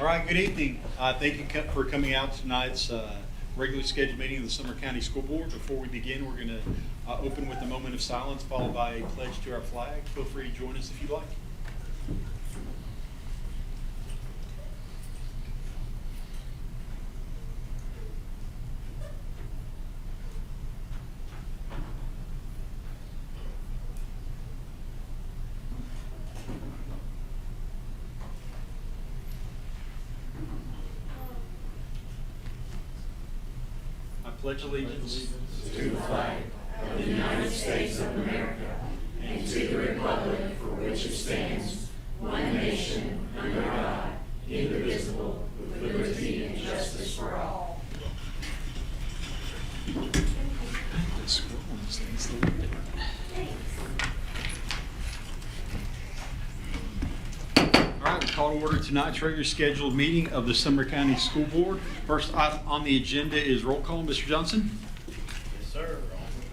All right, good evening. Thank you for coming out to tonight's regularly scheduled meeting of the Sumner County School Board. Before we begin, we're going to open with a moment of silence followed by a pledge to our flag. Feel free to join us if you'd like. I pledge allegiance to the flag of the United States of America and to the republic for which it stands, one nation, under God, indivisible, with liberty and justice for all. All right, we call to order tonight's regular scheduled meeting of the Sumner County School Board. First item on the agenda is roll call. Mr. Johnson? Yes, sir.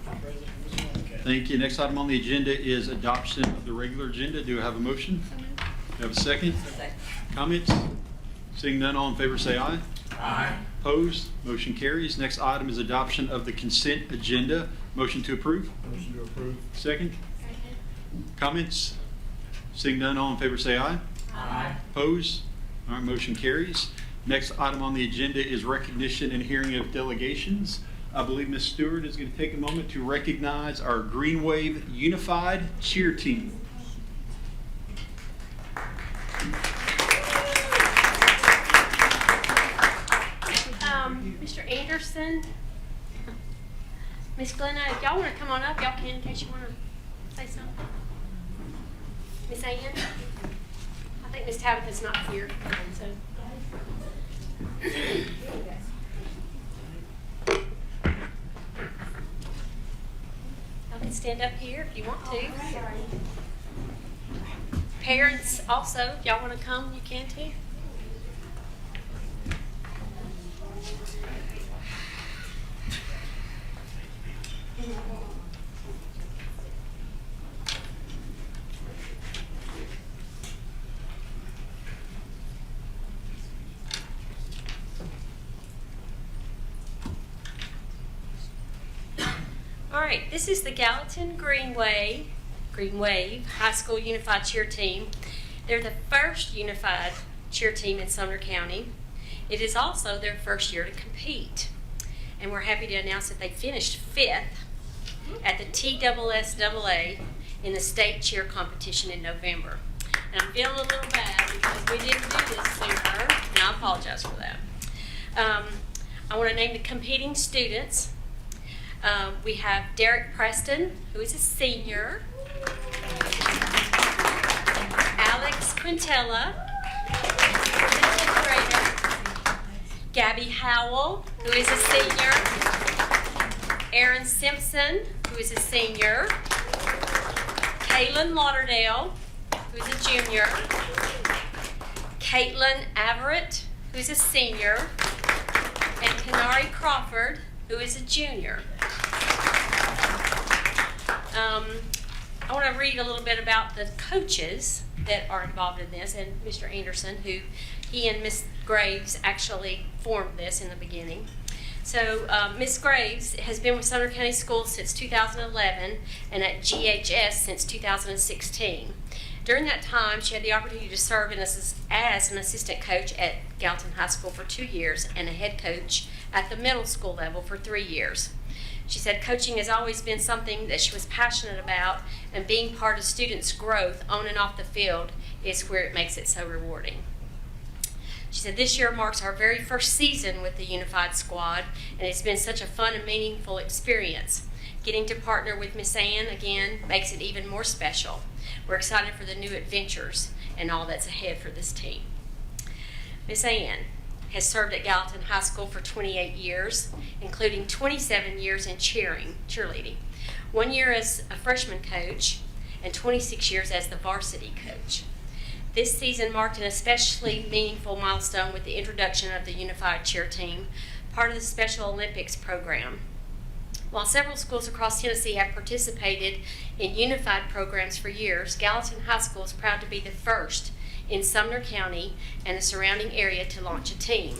President Wisconsin. Thank you. Next item on the agenda is adoption of the regular agenda. Do I have a motion? Do I have a second? Second. Comments? Seeing none, all in favor say aye. Aye. Opposed? Motion carries. Next item is adoption of the consent agenda. Motion to approve? Motion to approve. Second? Comments? Seeing none, all in favor say aye. Aye. Opposed? All right, motion carries. Next item on the agenda is recognition and hearing of delegations. I believe Ms. Stewart is going to take a moment to recognize our Green Wave Unified Cheer Team. Mr. Anderson, Miss Glenna, if y'all want to come on up, y'all can in case you want to say something. Miss Ann, I think Miss Tabitha's not here, so. Y'all can stand up here if you want to. Parents also, if y'all want to come, you can too. All right, this is the Gallatin Green Wave High School Unified Cheer Team. They're the first unified cheer team in Sumner County. It is also their first year to compete. And we're happy to announce that they finished 5th at the TSSAA in the state cheer competition in November. And I'm feeling a little bad because we didn't do this sooner, and I apologize for that. I want to name the competing students. We have Derek Preston, who is a senior. Alex Quintella, fifth grader. Gabby Howell, who is a senior. Aaron Simpson, who is a senior. Kaylin Lauderdale, who is a junior. Caitlin Averett, who is a senior. And Kenari Crawford, who is a junior. I want to read a little bit about the coaches that are involved in this, and Mr. Anderson, who he and Miss Graves actually formed this in the beginning. So Miss Graves has been with Sumner County Schools since 2011 and at GHS since 2016. During that time, she had the opportunity to serve as an assistant coach at Gallatin High School for 2 years and a head coach at the middle school level for 3 years. She said coaching has always been something that she was passionate about, and being part of students' growth on and off the field is where it makes it so rewarding. She said this year marks our very first season with the Unified Squad, and it's been such a fun and meaningful experience. Getting to partner with Miss Ann again makes it even more special. We're excited for the new adventures and all that's ahead for this team. Miss Ann has served at Gallatin High School for 28 years, including 27 years in cheerleading, 1 year as a freshman coach, and 26 years as the varsity coach. This season marked an especially meaningful milestone with the introduction of the Unified Cheer Team, part of the Special Olympics program. While several schools across Tennessee have participated in unified programs for years, Gallatin High School is proud to be the first in Sumner County and the surrounding area to launch a team.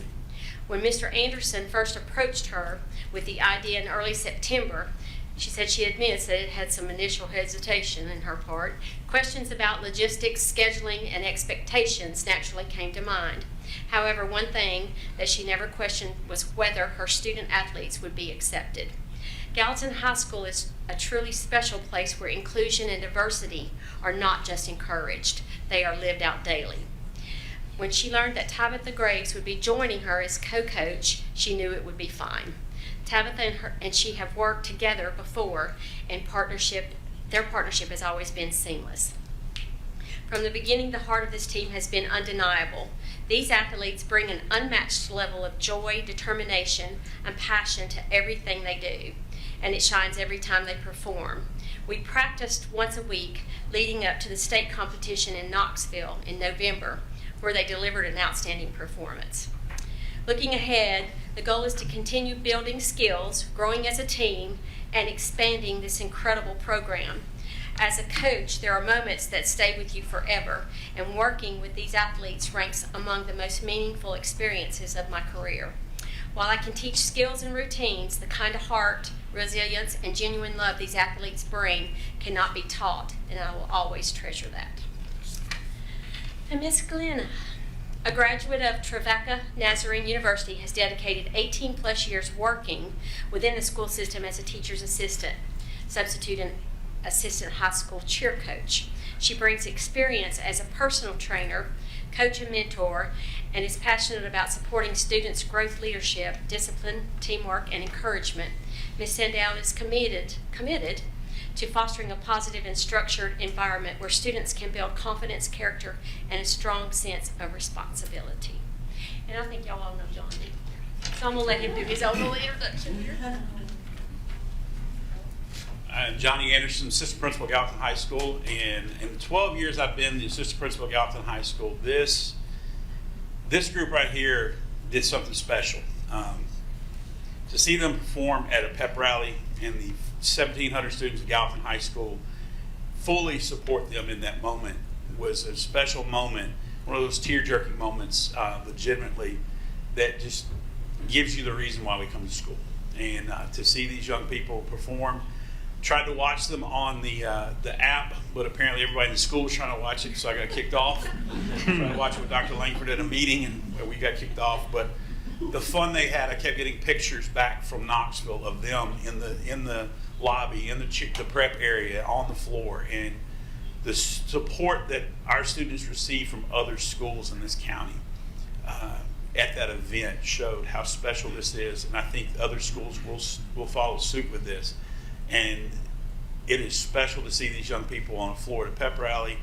When Mr. Anderson first approached her with the idea in early September, she said she admits that it had some initial hesitation in her part. Questions about logistics, scheduling, and expectations naturally came to mind. However, one thing that she never questioned was whether her student athletes would be accepted. Gallatin High School is a truly special place where inclusion and diversity are not just encouraged, they are lived out daily. When she learned that Tabitha Graves would be joining her as co-coach, she knew it would be fine. Tabitha and she have worked together before, and their partnership has always been seamless. From the beginning, the heart of this team has been undeniable. These athletes bring an unmatched level of joy, determination, and passion to everything they do, and it shines every time they perform. We practiced once a week leading up to the state competition in Knoxville in November, where they delivered an outstanding performance. Looking ahead, the goal is to continue building skills, growing as a team, and expanding this incredible program. As a coach, there are moments that stay with you forever, and working with these athletes ranks among the most meaningful experiences of my career. While I can teach skills and routines, the kind of heart, resilience, and genuine love these athletes bring cannot be taught, and I will always treasure that. And Miss Glenna, a graduate of Trevecca Nazarene University, has dedicated 18 plus years working within the school system as a teacher's assistant, substitute, and assistant high school cheer coach. She brings experience as a personal trainer, coach, and mentor, and is passionate about supporting students' growth, leadership, discipline, teamwork, and encouragement. Ms. Sandow is committed to fostering a positive and structured environment where students can build confidence, character, and a strong sense of responsibility. And I think y'all all know Johnny, so I'm going to let him do his own little introduction here. I'm Johnny Anderson, assistant principal at Gallatin High School, and in the 12 years I've been the assistant principal at Gallatin High School, this group right here did something special. To see them perform at a pep rally and the 1,700 students at Gallatin High School fully support them in that moment was a special moment, one of those tear-jerking moments, legitimately, that just gives you the reason why we come to school. And to see these young people perform, tried to watch them on the app, but apparently everybody in the school was trying to watch it, so I got kicked off. Trying to watch it with Dr. Langford at a meeting, and we got kicked off. But the fun they had, I kept getting pictures back from Knoxville of them in the lobby, in the prep area, on the floor, and the support that our students receive from other schools in this county at that event showed how special this is, and I think other schools will follow suit with this. And it is special to see these young people on a floor at a pep rally,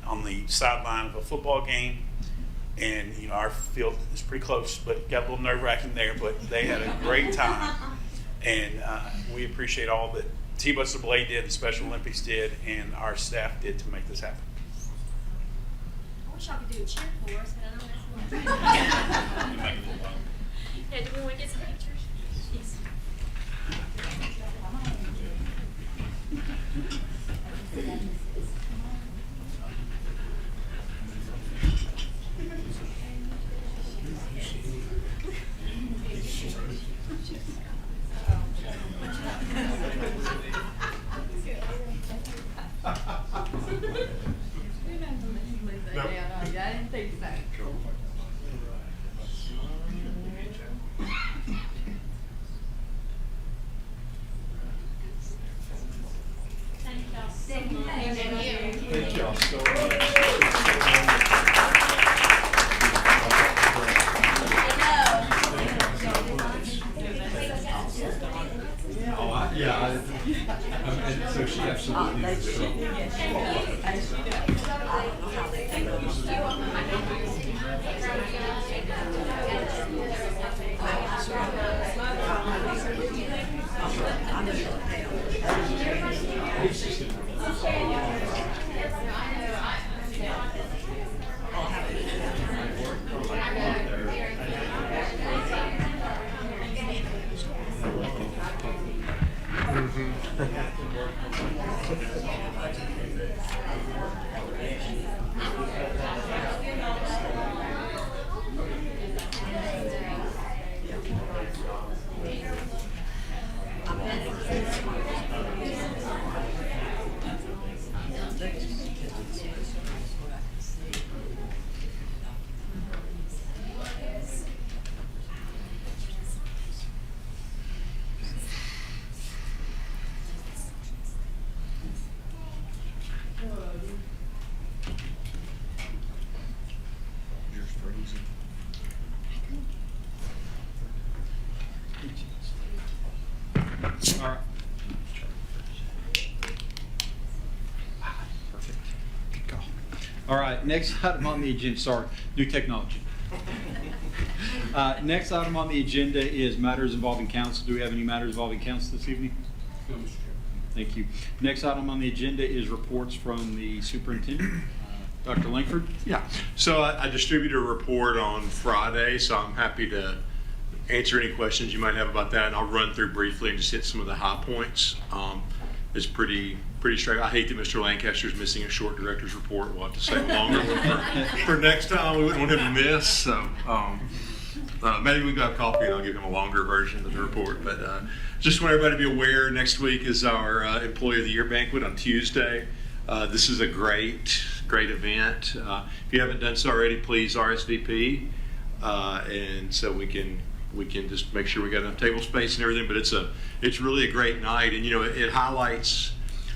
on the sideline of a football game. And, you know, our field is pretty close, but got a little nerve-wracking there, but they had a great time. And we appreciate all that T-Buster Blade did, the Special Olympics did, and our staff did to make this happen. I wish I could do a cheer for us, but I don't know. Yeah, do we want to get some pictures? Yes. I didn't think about it. Thank y'all so much. So she absolutely is. All right. Perfect. Good call. All right, next item on the agenda, sorry, new technology. Next item on the agenda is matters involving council. Do we have any matters involving council this evening? No, Mr. Chairman. Thank you. Next item on the agenda is reports from the superintendent. Dr. Langford? Yeah, so I distributed a report on Friday, so I'm happy to answer any questions you might have about that, and I'll run through briefly and just hit some of the high points. It's pretty straight. I hate that Mr. Lancaster's missing a short director's report. We'll have to save a longer one for next time. We wouldn't want him to miss, so maybe we can have coffee and I'll give him a longer version of the report. But just want everybody to be aware, next week is our Employee of the Year banquet on Tuesday. This is a great event. If you haven't done so already, please RSVP, and so we can just make sure we got enough table space and everything. But it's really a great night, and it highlights.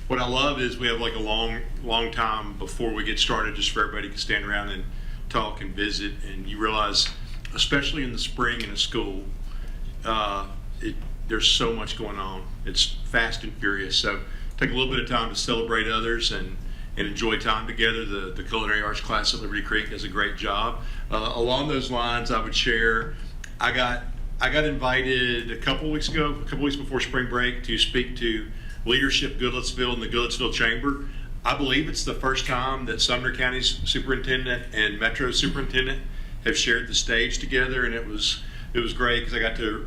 What I love is we have like a long time before we get started, just for everybody to stand around and talk and visit, and you realize, especially in the spring in a school, there's so much going on. It's fast and furious. So take a little bit of time to celebrate others and enjoy time together. The culinary arts class at Liberty Creek does a great job. Along those lines, I would share, I got invited a couple weeks before spring break, to speak to Leadership Goodlettsville and the Goodlettsville Chamber. I believe it's the first time that Sumner County's superintendent and Metro superintendent have shared the stage together, and it was great because I got to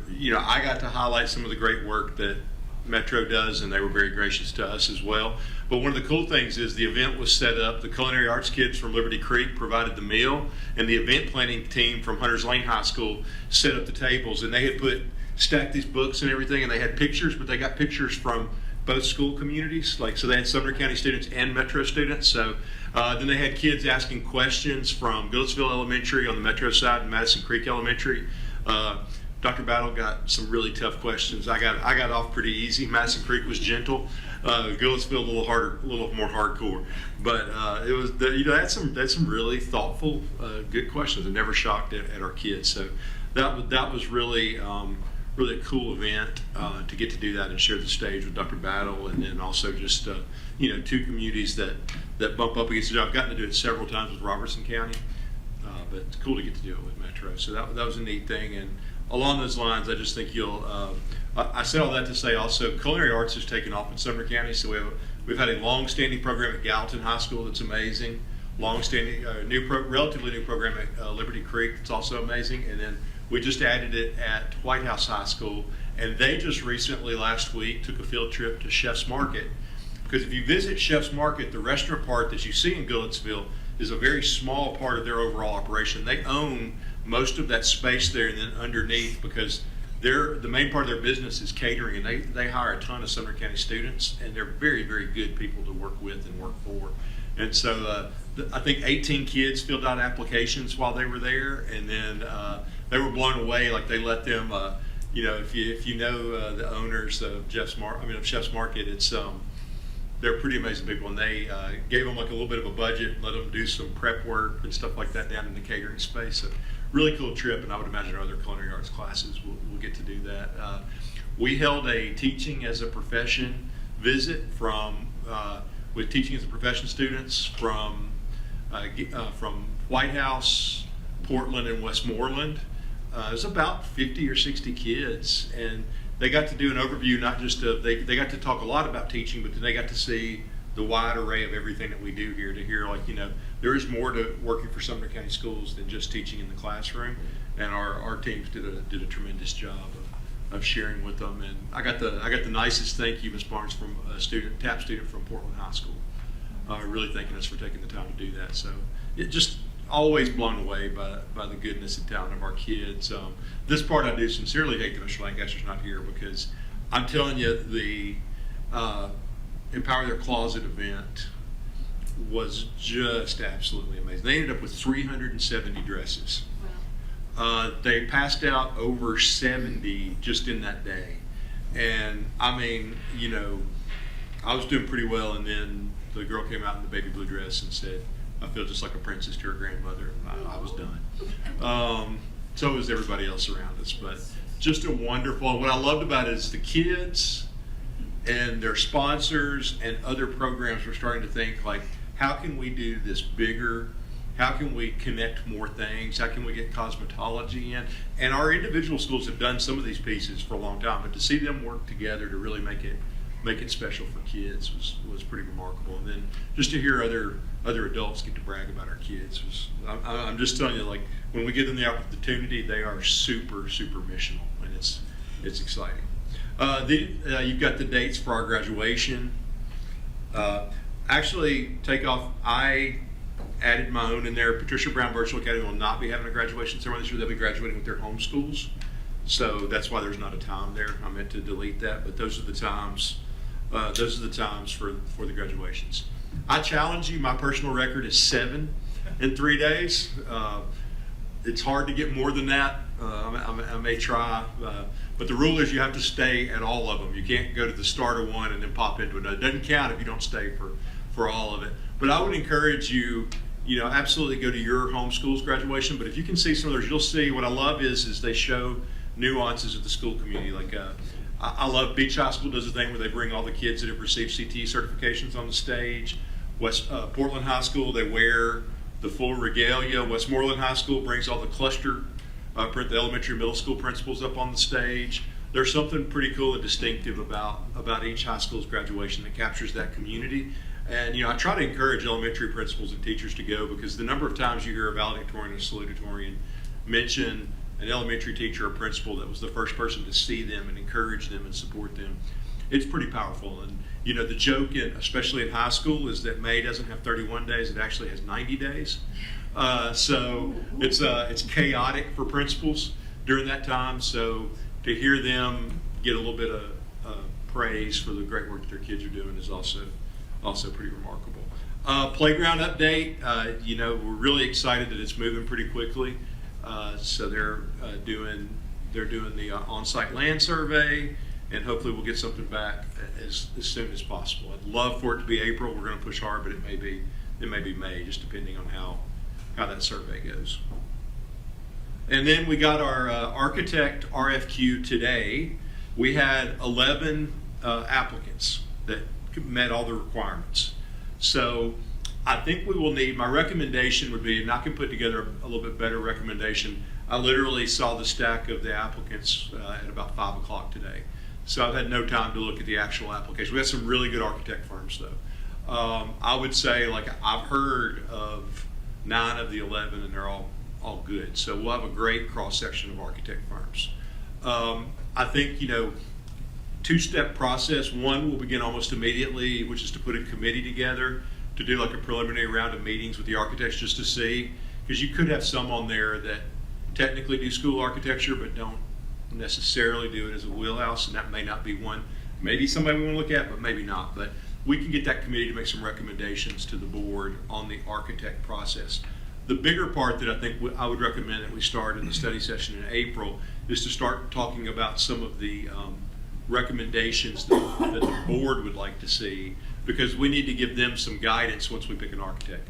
highlight some of the great work that Metro does, and they were very gracious to us as well. But one of the cool things is the event was set up. The culinary arts kids from Liberty Creek provided the meal, and the event planning team from Hunters Lane High School set up the tables, and they had stacked these books and everything, and they had pictures, but they got pictures from both school communities. So they had Sumner County students and Metro students. So then they had kids asking questions from Goodlettsville Elementary on the Metro side and Madison Creek Elementary. Dr. Battle got some really tough questions. I got off pretty easy. Madison Creek was gentle. Goodlettsville a little harder, a little more hardcore. But it was had some really thoughtful, good questions, and never shocked at our kids. So that was really a cool event to get to do that and share the stage with Dr. Battle, and then also just two communities that bump up against each other. I've gotten to do it several times with Robertson County, but it's cool to get to do it with Metro. So that was a neat thing. And along those lines, I just think I said all that to say also, culinary arts has taken off in Sumner County. So we've had a long-standing program at Gallatin High School that's amazing. Long-standing, relatively new program at Liberty Creek that's also amazing. And then we just added it at White House High School, and they just recently, last week, took a field trip to Chef's Market. Because if you visit Chef's Market, the restaurant part that you see in Goodlettsville is a very small part of their overall operation. They own most of that space there, and then underneath, because the main part of their business is catering, and they hire a ton of Sumner County students, and they're very, very good people to work with and work for. And so I think 18 kids filled out applications while they were there, and then they were blown away. Like, they let them, if you know the owners of Chef's Market, it's they're pretty amazing people, and they gave them like a little bit of a budget, and let them do some prep work and stuff like that down in the catering space. So really cool trip, and I would imagine our other culinary arts classes will get to do that. We held a teaching as a profession visit with teaching as a profession students from White House, Portland, and Westmoreland. It was about 50 or 60 kids, and they got to do an overview, not just of, they got to talk a lot about teaching, but then they got to see the wide array of everything that we do here, to hear, there is more to working for Sumner County Schools than just teaching in the classroom. And our teams did a tremendous job of sharing with them. And I got the nicest thank you, Ms. Barnes, from a TAP student from Portland High School, really thanking us for taking the time to do that. So it just always blown away by the goodness and talent of our kids. This part I do sincerely hate that Mr. Lancaster's not here, because I'm telling you, the Empower Their Closet event was just absolutely amazing. They ended up with 370 dresses. They passed out over 70 just in that day. And I mean, you know, I was doing pretty well, and then the girl came out in the baby blue dress and said, I feel just like a princess to her grandmother. I was done. So was everybody else around us. But just a wonderful, what I loved about it is the kids and their sponsors and other programs were starting to think, like, how can we do this bigger? How can we connect more things? How can we get cosmetology in? And our individual schools have done some of these pieces for a long time, but to see them work together to really make it special for kids was pretty remarkable. And then just to hear other adults get to brag about our kids was, I'm just telling you, like, when we give them the opportunity, they are super, super missional, and it's exciting. You've got the dates for our graduation. Actually, I added my own in there. Patricia Brown Virtual Academy will not be having a graduation ceremony this year. They'll be graduating with their home schools. So that's why there's not a time there. I meant to delete that, but those are the times. Those are the times for the graduations. I challenge you. My personal record is 7 in 3 days. It's hard to get more than that. I may try, but the rule is you have to stay at all of them. You can't go to the start of one and then pop into another. It doesn't count if you don't stay for all of it. But I would encourage you, absolutely go to your home school's graduation. But if you can see some of those, you'll see what I love is they show nuances of the school community. Like I love Beach High School does a thing where they bring all the kids that have received CT certifications on the stage. Portland High School, they wear the full regalia. Westmoreland High School brings all the cluster, the elementary and middle school principals up on the stage. There's something pretty cool and distinctive about each high school's graduation that captures that community. And I try to encourage elementary principals and teachers to go, because the number of times you hear a valedictorian and a salutatorian mention an elementary teacher or principal that was the first person to see them and encourage them and support them, it's pretty powerful. And the joke, especially in high school, is that May doesn't have 31 days; it actually has 90 days. So it's chaotic for principals during that time. So to hear them get a little bit of praise for the great work that their kids are doing is also pretty remarkable. Playground update. We're really excited that it's moving pretty quickly. So they're doing the on-site land survey, and hopefully we'll get something back as soon as possible. I'd love for it to be April. We're going to push hard, but it may be May, just depending on how that survey goes. And then we got our architect RFQ today. We had 11 applicants that met all the requirements. So I think we will need, my recommendation would be, and I can put together a little bit better recommendation. I literally saw the stack of the applicants at about 5 o'clock today. So I've had no time to look at the actual application. We have some really good architect firms though. I would say, like, I've heard of 9 of the 11 and they're all good. So we'll have a great cross-section of architect firms. I think, two-step process. One will begin almost immediately, which is to put a committee together to do like a preliminary round of meetings with the architects just to see, because you could have some on there that technically do school architecture but don't necessarily do it as a wheelhouse, and that may not be one. Maybe somebody we want to look at, but maybe not. But we can get that committee to make some recommendations to the board on the architect process. The bigger part that I think I would recommend that we start in the study session in April is to start talking about some of the recommendations that the board would like to see, because we need to give them some guidance once we pick an architect.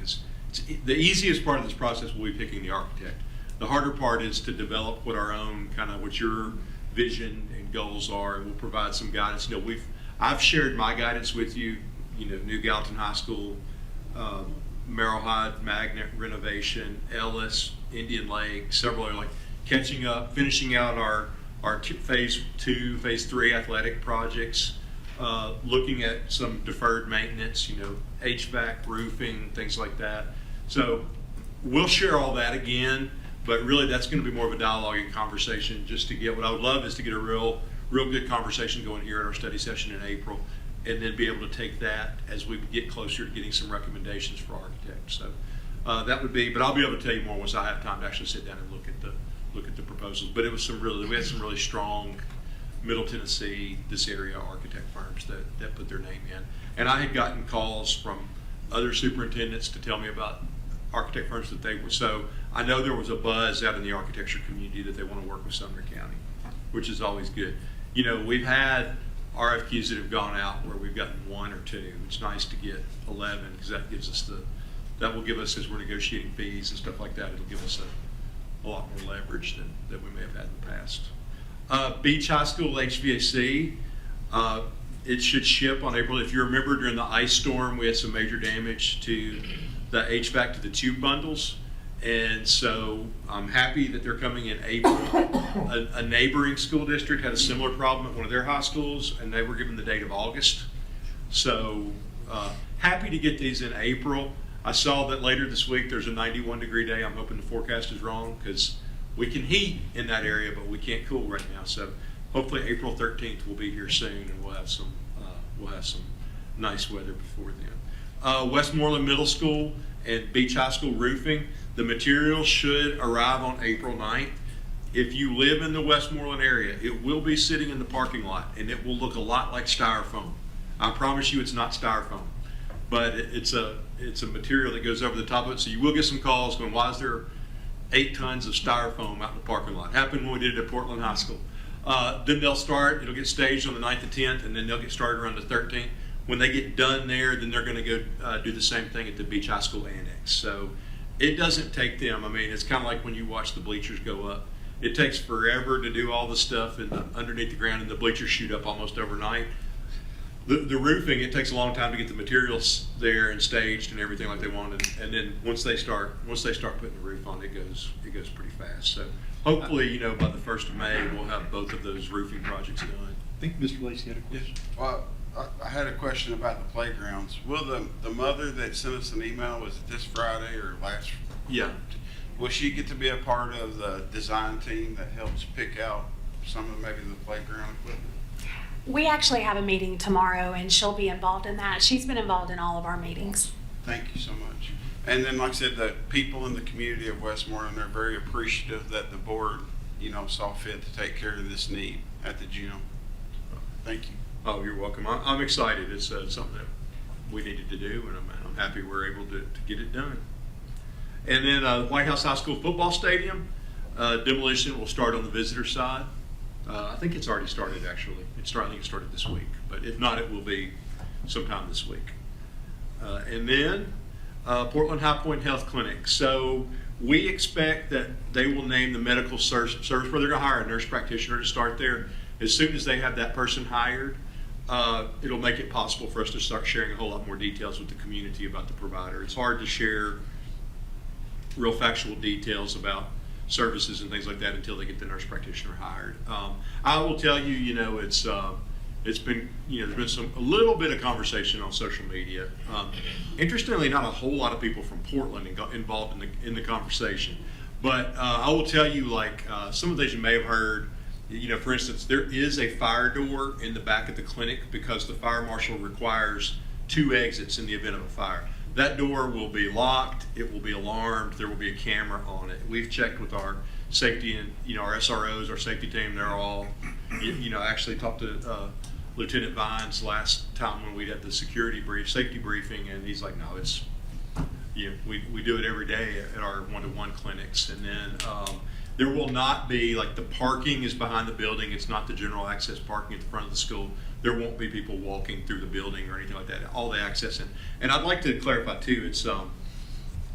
The easiest part of this process will be picking the architect. The harder part is to develop what your vision and goals are, and we'll provide some guidance. I've shared my guidance with you. New Gallatin High School, Merrillhide Magnet renovation, Ellis, Indian Lake, several are like catching up, finishing out our phase 2, phase 3 athletic projects, looking at some deferred maintenance, HVAC, roofing, things like that. So we'll share all that again, but really that's going to be more of a dialogue and conversation just to get, what I would love is to get a real good conversation going here at our study session in April, and then be able to take that as we get closer to getting some recommendations for architects. So that would be, but I'll be able to tell you more once I have time to actually sit down and look at the proposals. But we had some really strong Middle Tennessee, this area architect firms that put their name in. And I had gotten calls from other superintendents to tell me about architect firms that they were. So I know there was a buzz out in the architecture community that they want to work with Sumner County, which is always good. You know, we've had RFQs that have gone out where we've gotten 1 or 2. It's nice to get 11 because that gives us that will give us, as we're negotiating fees and stuff like that, it'll give us a lot more leverage than we may have had in the past. Beach High School HVAC, it should ship on April. If you remember, during the ice storm, we had some major damage to the HVAC to the tube bundles. And so I'm happy that they're coming in April. A neighboring school district had a similar problem at one of their high schools, and they were given the date of August. So happy to get these in April. I saw that later this week there's a 91-degree day. I'm hoping the forecast is wrong because we can heat in that area, but we can't cool right now. So hopefully April 13th will be here soon, and we'll have some nice weather before then. Westmoreland Middle School and Beach High School roofing. The material should arrive on April 9th. If you live in the Westmoreland area, it will be sitting in the parking lot, and it will look a lot like styrofoam. I promise you it's not styrofoam, but it's a material that goes over the top of it, so you will get some calls going, why is there 8 tons of styrofoam out in the parking lot? Happened when we did it at Portland High School. Then they'll start, it'll get staged on the 9th and 10th, and then they'll get started around the 13th. When they get done there, then they're going to go do the same thing at the Beach High School Annex. So it doesn't take them, I mean, it's kind of like when you watch the bleachers go up. It takes forever to do all the stuff underneath the ground, and the bleachers shoot up almost overnight. The roofing, it takes a long time to get the materials there and staged and everything like they want, and then once they start putting the roof on, it goes pretty fast. So hopefully, you know, by the 1st of May, we'll have both of those roofing projects done. I think Mr. Lacy had a question. Well, I had a question about the playgrounds. Will the mother that sent us an email, was it this Friday or last? Yeah. Will she get to be a part of the design team that helps pick out some of maybe the playground equipment? We actually have a meeting tomorrow, and she'll be involved in that. She's been involved in all of our meetings. Thank you so much. And then, like I said, the people in the community of Westmoreland are very appreciative that the board, you know, saw fit to take care of this need at the gym. Thank you. Oh, you're welcome. I'm excited. It's something that we needed to do, and I'm happy we're able to get it done. And then White House High School football stadium demolition will start on the visitor side. I think it's already started, actually. I think it started this week, but if not, it will be sometime this week. And then Portland High Point Health Clinic. So we expect that they will name the medical service where they're going to hire a nurse practitioner to start there. As soon as they have that person hired, it'll make it possible for us to start sharing a whole lot more details with the community about the provider. It's hard to share real factual details about services and things like that until they get the nurse practitioner hired. I will tell you, you know, it's been, you know, there's been a little bit of conversation on social media. Interestingly, not a whole lot of people from Portland involved in the conversation, but I will tell you, like some of these you may have heard. You know, for instance, there is a fire door in the back of the clinic because the fire marshal requires 2 exits in the event of a fire. That door will be locked, it will be alarmed, there will be a camera on it. We've checked with our safety and, you know, our SROs, our safety team, they're all, you know, I actually talked to Lieutenant Vines last time when we had the safety briefing, and he's like, no, it's, you know, we do it every day at our one-to-one clinics. And then there will not be, like, the parking is behind the building. It's not the general access parking at the front of the school. There won't be people walking through the building or anything like that. All the access and I'd like to clarify too.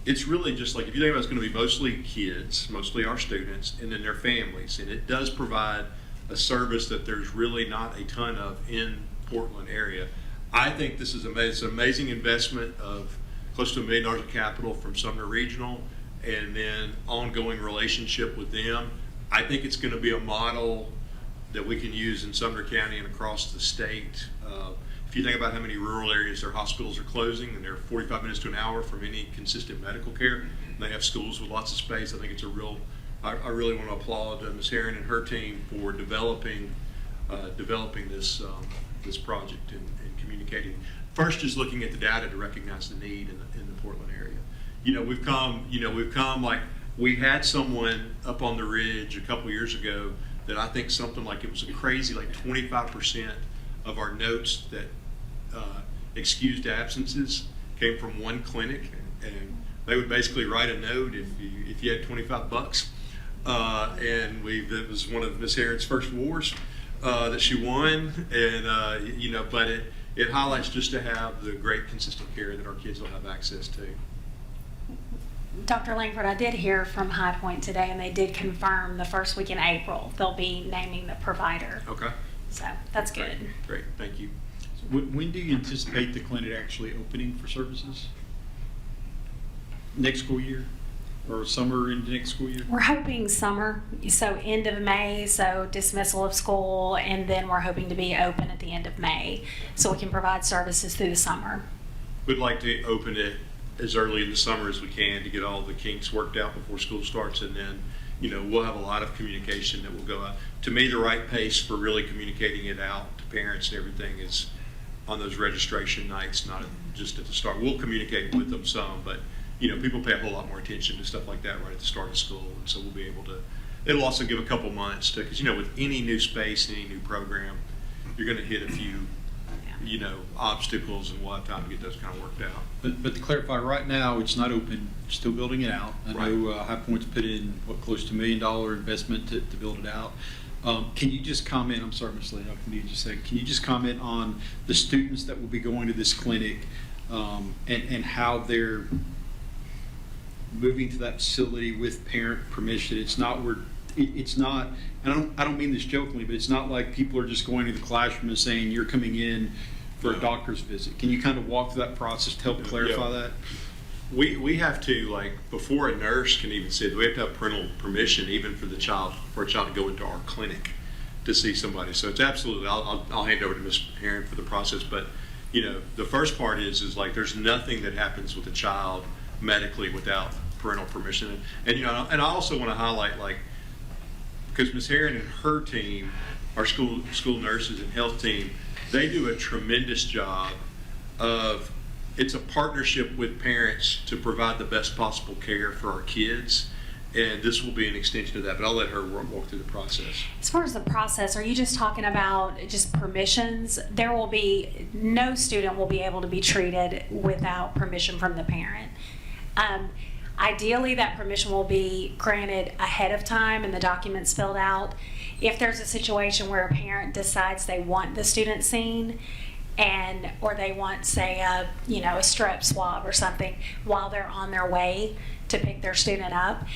It's really just like, if you think about it's going to be mostly kids, mostly our students, and then their families, and it does provide a service that there's really not a ton of in Portland area. I think this is amazing. It's an amazing investment of close to $1 million of capital from Sumner Regional, and then ongoing relationship with them. I think it's going to be a model that we can use in Sumner County and across the state. If you think about how many rural areas their hospitals are closing, and they're 45 minutes to an hour from any consistent medical care, and they have schools with lots of space, I think it's a real, I really want to applaud Ms. Herron and her team for developing this project and communicating. First, just looking at the data to recognize the need in the Portland area. You know, we've come like, we had someone up on the ridge a couple years ago that I think something like, it was a crazy, like 25% of our notes that excused absences, came from one clinic, and they would basically write a note if you had $25. And it was one of Miss Heron's first awards that she won, and but it highlights just to have the great consistent care that our kids will have access to. Dr. Langford, I did hear from High Point today, and they did confirm the first week in April they'll be naming the provider. Okay. So that's good. Great, thank you. When do you anticipate the clinic actually opening for services? Next school year, or summer into next school year? We're hoping summer, so end of May, so dismissal of school, and then we're hoping to be open at the end of May, so we can provide services through the summer. We'd like to open it as early in the summer as we can to get all the kinks worked out before school starts, and then we'll have a lot of communication that will go out. To me, the right pace for really communicating it out to parents and everything is on those registration nights, not just at the start. We'll communicate with them some, but people pay a whole lot more attention to stuff like that right at the start of school, and so we'll be able to. It'll also give a couple months to, because with any new space, any new program, you're going to hit a few, obstacles, and we'll have time to get those kind of worked out. But to clarify, right now, it's not open, still building it out. I know High Point's put in, close to $1 million investment to build it out. Can you just comment, I'm sorry, Ms. Leno, can you just comment on the students that will be going to this clinic and how they're moving to that facility with parent permission? It's not, and I don't mean this jokingly, but it's not like people are just going to the classroom and saying, you're coming in for a doctor's visit. Can you kind of walk through that process to help clarify that? We have to, before a nurse can even see it, we have to have parental permission even for a child to go into our clinic to see somebody. So it's absolutely, I'll hand over to Ms. Heron for the process, but the first part is there's nothing that happens with a child medically without parental permission. And and I also want to highlight, because Ms. Heron and her team, our school nurses and health team, they do a tremendous job of, it's a partnership with parents to provide the best possible care for our kids, and this will be an extension of that, but I'll let her walk through the process. As far as the process, are you just talking about just permissions? There will be, no student will be able to be treated without permission from the parent. Ideally, that permission will be granted ahead of time and the documents filled out. If there's a situation where a parent decides they want the student seen, or they want, say, a strep swab or something while they're on their way to pick their student up,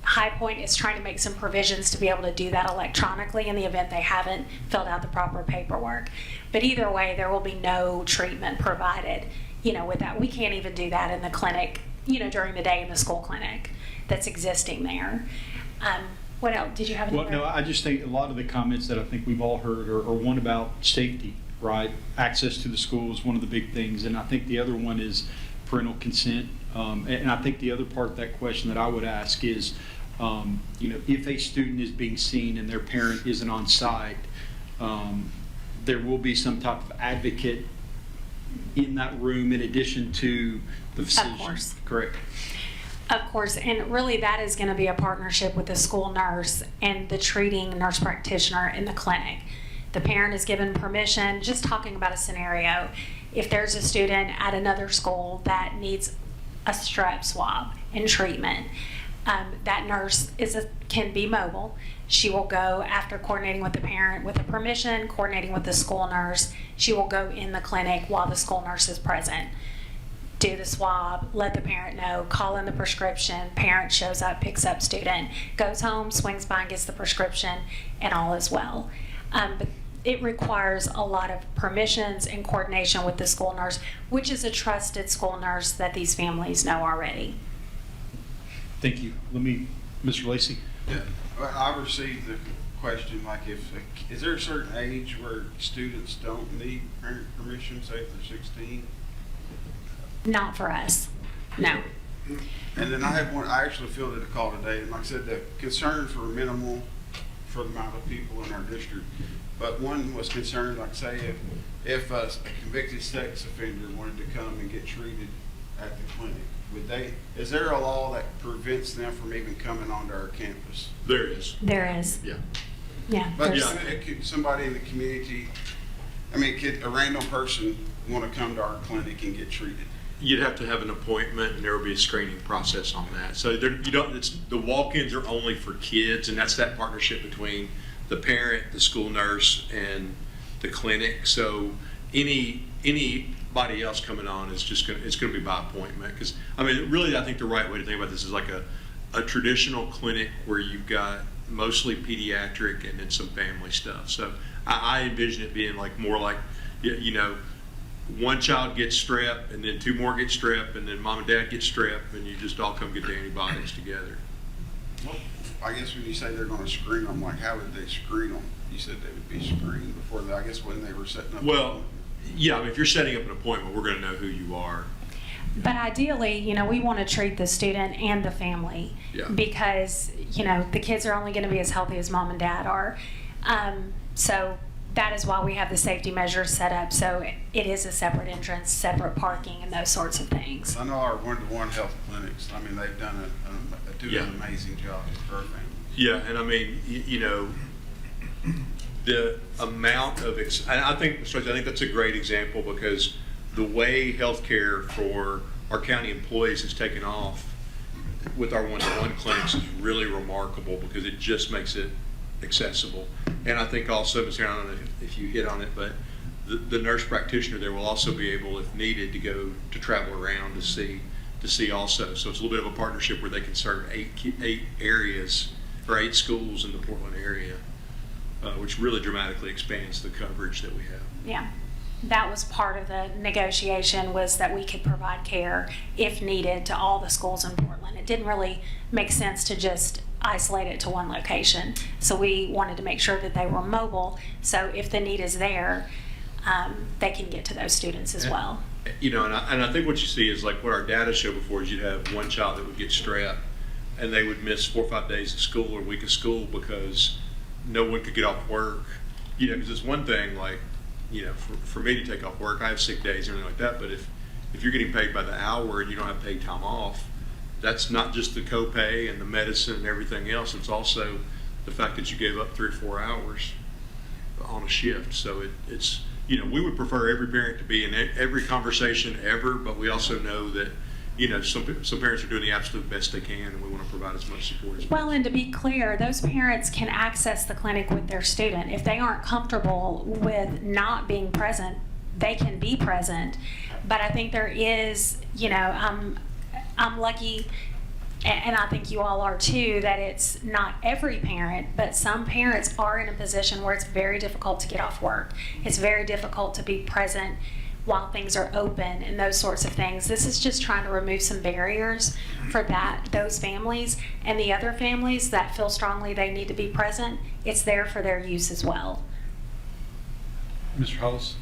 High Point is trying to make some provisions to be able to do that electronically in the event they haven't filled out the proper paperwork. But either way, there will be no treatment provided, with that. We can't even do that in the clinic, during the day in the school clinic that's existing there. What else? Did you have any? Well, no, I just think a lot of the comments that I think we've all heard are one about safety, right? Access to the school is one of the big things, and I think the other one is parental consent. And I think the other part of that question that I would ask is, if a student is being seen and their parent isn't on site, there will be some type of advocate in that room in addition to the physician. Of course. Correct. Of course, and really that is going to be a partnership with the school nurse and the treating nurse practitioner in the clinic. The parent is given permission, just talking about a scenario, if there's a student at another school that needs a strep swab and treatment, that nurse can be mobile. She will go, after coordinating with the parent with the permission, coordinating with the school nurse, she will go in the clinic while the school nurse is present. Do the swab, let the parent know, call in the prescription, parent shows up, picks up student, goes home, swings by and gets the prescription, and all is well. But it requires a lot of permissions and coordination with the school nurse, which is a trusted school nurse that these families know already. Thank you. Mr. Lacey. Yeah, well, I received the question, is there a certain age where students don't need parent permission, say if they're 16? Not for us, no. And then I have one, I actually fielded a call today, and like I said, the concerns were minimal for the amount of people in our district. But one was concerned, like say, if a convicted sex offender wanted to come and get treated at the clinic, is there a law that prevents them from even coming onto our campus? There is. There is. Yeah. Yeah. But there's- somebody in the community, could a random person want to come to our clinic and get treated? You'd have to have an appointment, and there will be a screening process on that. So there, you don't. It's, the walk-ins are only for kids, and that's that partnership between the parent, the school nurse, and the clinic. So anybody else coming on is just going. It's going to be by appointment. Because I mean, really, I think the right way to think about this is like a traditional clinic where you've got mostly pediatric and then some family stuff. So I envision it being like more like, you know, one child gets strep, and then two more get strep, and then mom and dad get strep, and you just all come get the antibiotics together. Well, I guess when you say they're going to screen them, like how would they screen them? You said they would be screened before I guess when they were setting up. Well, yeah, I mean, if you're setting up an appointment, we're going to know who you are. But ideally, you know, we want to treat the student and the family Yeah. because, you know, the kids are only going to be as healthy as mom and dad are. So that is why we have the safety measures set up. So it is a separate entrance, separate parking, and those sorts of things. I know our one-to-one health clinics, I mean, they've done Yeah. an amazing job for our family. Yeah, and I mean, you know, the amount of, and I think that's a great example because the way healthcare for our county employees has taken off with our one-to-one clinics is really remarkable because it just makes it accessible. And I think also, Ms. Aaron, I don't know if you hit on it, but the nurse practitioner there will also be able, if needed, to go to travel around to see also. So it's a little bit of a partnership where they can serve eight areas or 8 schools in the Portland area, which really dramatically expands the coverage that we have. Yeah. That was part of the negotiation, was that we could provide care if needed to all the schools in Portland. It didn't really make sense to just isolate it to one location. So we wanted to make sure that they were mobile. So if the need is there, they can get to those students as well. You know, and I think what you see is like what our data showed before is you'd have one child that would get strep and they would miss 4 or 5 days of school or a week of school because no one could get off work. You know, because it's one thing like, you know, for me to take off work, I have sick days and everything like that, but if you're getting paid by the hour and you don't have paid time off, that's not just the copay and the medicine and everything else, it's also the fact that you gave up 3 or 4 hours on a shift. So it's, you know, we would prefer every parent to be in every conversation ever, but we also know that, you know, some parents are doing the absolute best they can, and we want to provide as much support as possible. Well, and to be clear, those parents can access the clinic with their student. If they aren't comfortable with not being present, they can be present. But I think there is, you know, I'm lucky, and I think you all are too, that it's not every parent, but some parents are in a position where it's very difficult to get off work. It's very difficult to be present while things are open and those sorts of things. This is just trying to remove some barriers for those families, and the other families that feel strongly they need to be present, it's there for their use as well. Mr. Hollis?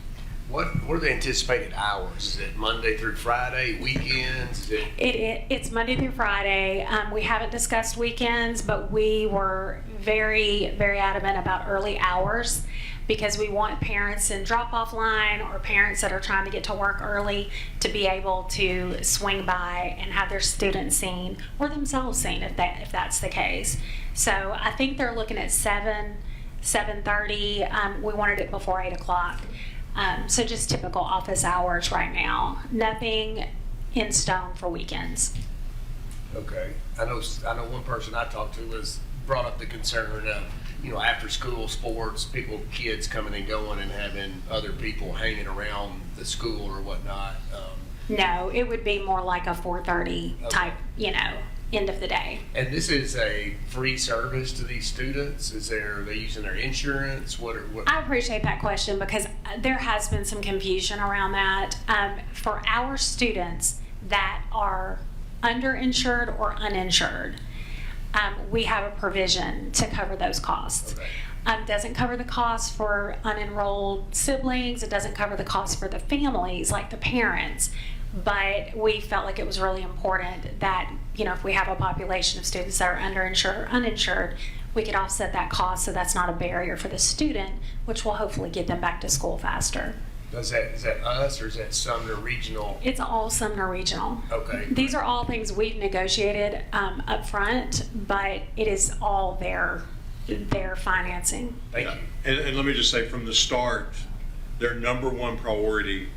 What are the anticipated hours? Is it Monday through Friday, weekends? Is it? It's Monday through Friday. We haven't discussed weekends, but we were very, very adamant about early hours because we want parents in drop-off line or parents that are trying to get to work early to be able to swing by and have their students seen or themselves seen if that's the case. So I think they're looking at 7:30. We wanted it before 8 o'clock. So just typical office hours right now. Nothing in stone for weekends. Okay. I know one person I talked to brought up the concern of, you know, after school sports, kids coming and going and having other people hanging around the school or whatnot. No, it would be more like a 4:30 type, you know, end of the day. And this is a free service to these students? Are they using their insurance? What? I appreciate that question because there has been some confusion around that. For our students that are underinsured or uninsured, we have a provision to cover those costs. Okay. Doesn't cover the cost for unenrolled siblings. It doesn't cover the cost for the families, like the parents. But we felt like it was really important that, you know, if we have a population of students that are underinsured or uninsured, we could offset that cost so that's not a barrier for the student, which will hopefully get them back to school faster. Is that us or is that Sumner Regional? It's all Sumner Regional. Okay. These are all things we've negotiated up front, but it is all their financing. Thank you. And let me just say from the start, their number one priority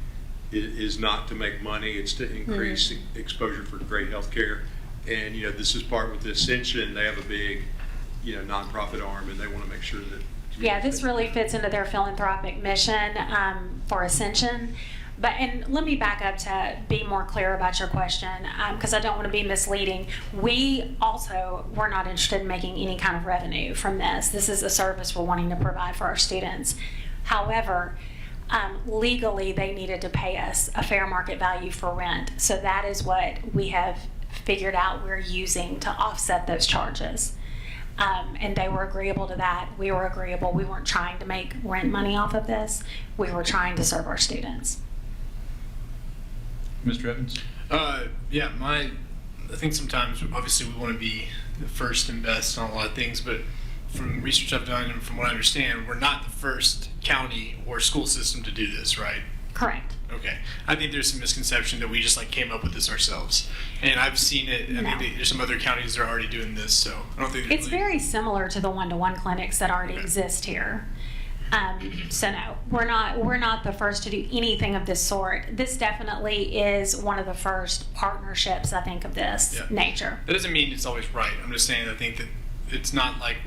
is not to make money, it's to increase exposure for great health care. And, this is part with the Ascension, they have a big, nonprofit arm, and they want to make sure that. Yeah, this really fits into their philanthropic mission for Ascension. And let me back up to be more clear about your question, because I don't want to be misleading. We're not interested in making any kind of revenue from this. This is a service we're wanting to provide for our students. However, legally, they needed to pay us a fair market value for rent. So that is what we have figured out we're using to offset those charges. And they were agreeable to that. We were agreeable. We weren't trying to make rent money off of this. We were trying to serve our students. Mr. Evans? Yeah, I think sometimes, obviously, we want to be the first and best on a lot of things, but from research I've done and from what I understand, we're not the first county or school system to do this, right? Correct. Okay. I think there's some misconception that we just came up with this ourselves. And I've seen it, I No. think there's some other counties that are already doing this, so I don't think It's very similar to the one-to-one clinics that already Okay. exist here. So no, we're not the first to do anything of this sort. This definitely is one of the first partnerships, I think, of this Yeah. nature. That doesn't mean it's always right. I'm just saying I think that it's not like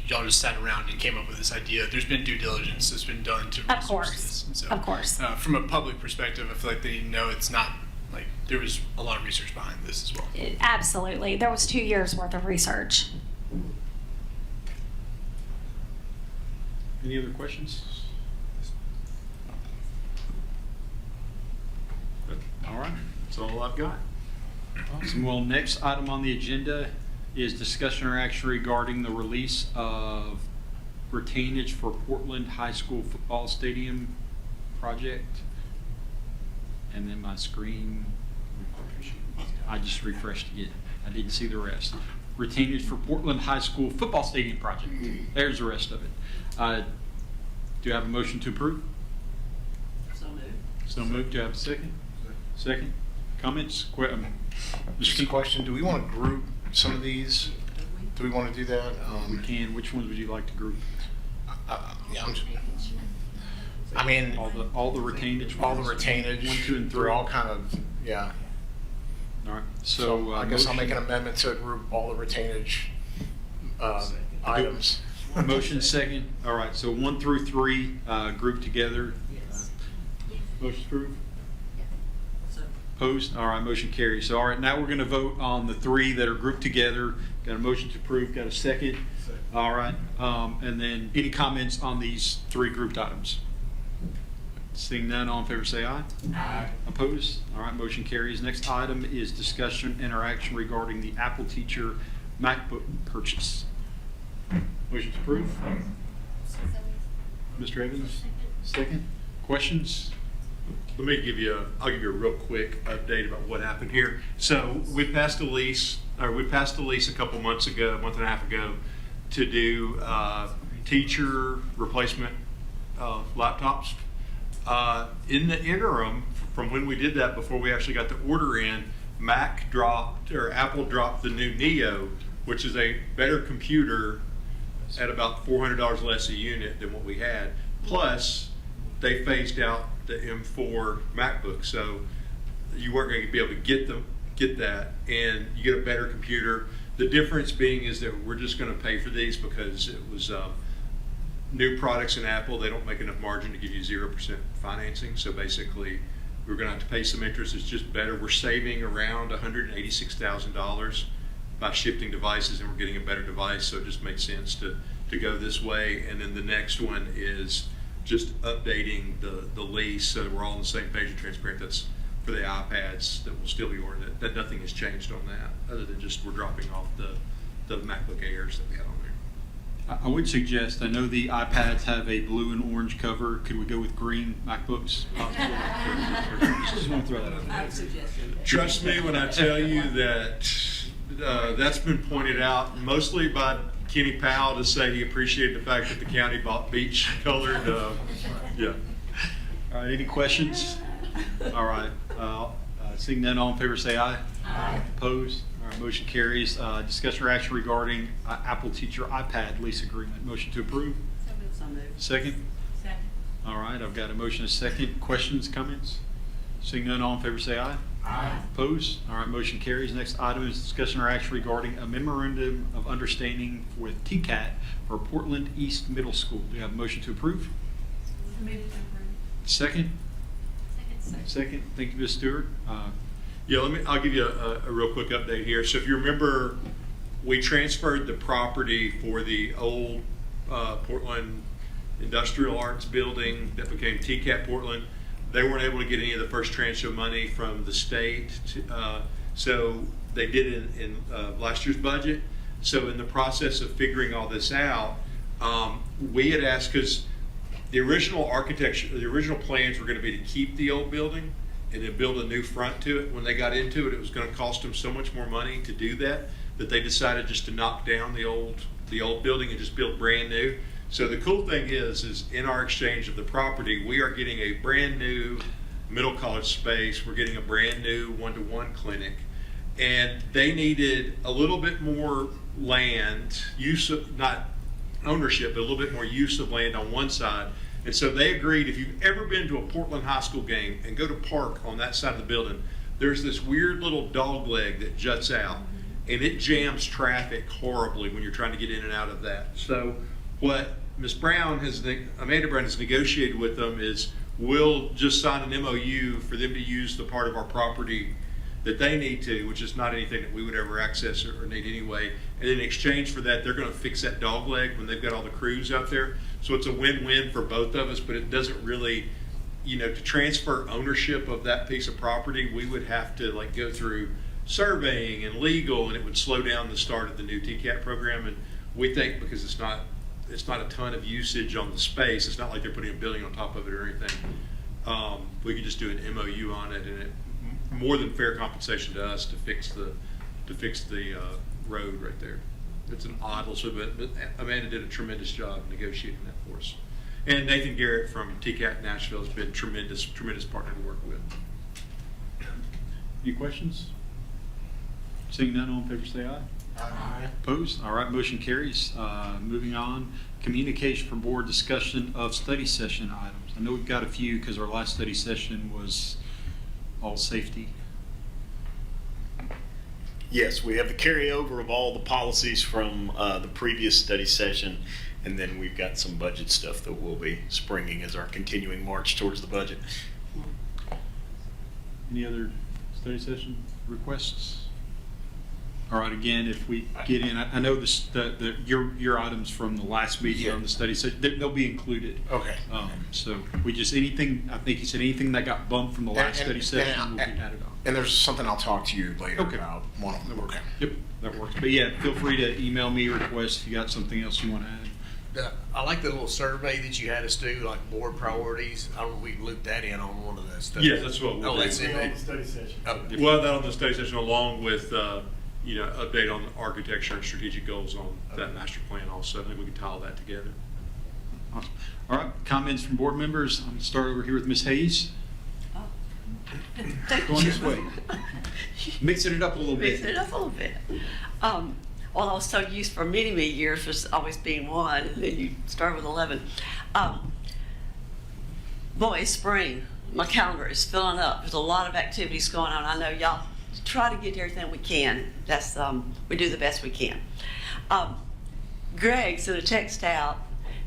y'all just sat around and came up with this idea. There's been due diligence that's been done to Of research course. this. And so, Of course. From a public perspective, I feel like they know it's not like there was a lot of research behind this as well. Absolutely. There was 2 years worth of research. Any other questions? All right, that's all I've got. Awesome. Well, next item on the agenda is discussion or action regarding the release of retainage for Portland High School football stadium project. And then my screen, I just refreshed again. I didn't see the rest. Retainage for Portland High School football stadium project. There's the rest of it. Do you have a motion to approve? So moved. So moved. Do you have a second? Second. Comments? Just a question, do we want to group some of these? Do we want to do that? We can. Which ones would you like to group? Yeah, I mean, All the retainage. all the ones? retainage. 1, 2, and 3. They're all kind of, yeah. All right. So I guess I'll make an motion- amendment to group all the retainage items. Motion second. All right. So 1 through 3 grouped together. Motion approved. Opposed? All right, motion carries. So, all right, now we're going to vote on the 3 that are grouped together. Got a motion to approve, got a second? All right, and then any comments on these 3 grouped items? Seeing none, all in favor say aye. Aye. Opposed? All right, motion carries. Next item is discussion and interaction regarding the Apple Teacher MacBook purchase. Motion to approve. Mr. Evans, second. Questions? I'll give you a real quick update about what happened here. So we passed a lease a couple months ago, a month and a half ago, to do teacher replacement laptops. In the interim, from when we did that before we actually got the order in, Apple dropped the new Neo, which is a better computer at about $400 less a unit than what we had. Plus, they phased out the M4 MacBook, so you weren't going to be able to get that, and you get a better computer. The difference being is that we're just going to pay for these because it was new products in Apple. They don't make enough margin to give you 0% financing, so basically we're going to have to pay some interest. It's just better. We're saving around $186,000 by shifting devices, and we're getting a better device, so it just makes sense to go this way. And then the next one is just updating the lease so that we're all on the same page and transparent. That's for the iPads that will still be ordered. That nothing has changed on that, other than just we're dropping off the MacBook Airs that we had on there. I would suggest, I know the iPads have a blue and orange cover. Could we go with green MacBooks? Just want to throw that out there. Trust me when I tell you that that's been pointed out mostly by Kenny Powell to say he appreciated the fact that the county bought beach colored. Yeah. All right, any questions? All right, seeing none, all in favor say aye. Aye. Opposed? All right, motion carries. Discussion or action regarding Apple Teacher iPad lease agreement. Motion to approve? So moved. Second? Second. All right, I've got a motion, a second. Questions, comments? Seeing none, all in favor say aye. Aye. Opposed? All right, motion carries. Next item is discussion or action regarding a memorandum of understanding with TCAT for Portland East Middle School. Do you have a motion to approve? Second? Second. Thank you, Ms. Stewart. Yeah, I'll give you a real quick update here. So if you remember, we transferred the property for the old Portland Industrial Arts building that became TCAT Portland. They weren't able to get any of the first tranche of money from the state, so they did it in last year's budget. So in the process of figuring all this out, we had asked, because the original architecture, the original plans were going to be to keep the old building and then build a new front to it. When they got into it, it was going to cost them so much more money to do that they decided just to knock down the old building and just build brand new. So the cool thing is in our exchange of the property, we are getting a brand new middle college space. We're getting a brand new one-to-one clinic, and they needed a little bit more land, use of, not ownership, but a little bit more use of land on one side. And so they agreed, if you've ever been to a Portland high school game and go to park on that side of the building, there's this weird little dog leg that juts out, and it jams traffic horribly when you're trying to get in and out of that. So what Amanda Brown has negotiated with them is we'll just sign an MOU for them to use the part of our property that they need to, which is not anything that we would ever access or need anyway. And in exchange for that, they're going to fix that dog leg when they've got all the crews out there. So it's a win-win for both of us, but it doesn't really, to transfer ownership of that piece of property, we would have to go through surveying and legal, and it would slow down the start of the new TCAT program. And we think because it's not a ton of usage on the space, it's not like they're putting a building on top of it or anything, we could just do an MOU on it, and it more than fair compensation to us to fix the road right there. It's an odd little, but Amanda did a tremendous job negotiating that for us. And Nathan Garrett from TCAT Nashville has been tremendous partner to work with. Any questions? Seeing none, all in favor say aye. Aye. Opposed? All right, motion carries. Moving on, communication from board, discussion of study session items. I know we've got a few because our last study session was all safety. Yes, we have the carryover of all the policies from the previous study session, and then we've got some budget stuff that we'll be springing as our continuing march towards the budget. Any other study session requests? All right, again, if we get in, I know your items from the last meeting on the study session, they'll be included. Okay. So we just, anything, I think you said anything that got bumped from the last study session will be added on. And there's something I'll talk to you later Okay. about one of them. Okay. Yep, that works. But yeah, feel free to email me requests if you got something else you want to add. I like the little survey that you had us do, like board priorities. I don't know if we can loop that in on one of the studies. Yeah, that's what we'll do. That's in there. study session. Oh, Well, that on the study session along with, update on the architecture and strategic goals on that master plan also. I think we can tie all that together. Awesome. All right, comments from board members. I'm going to start over here with Ms. Hayes. Going this way. Mixing it up a little bit. Mixing it up a little bit. Well, I was so used for many, many years was always being 1, and then you start with 11. Boy, it's spring. My calendar is filling up. There's a lot of activities going on. I know y'all try to get everything we can. That's we do the best we can. Greg sent a text out.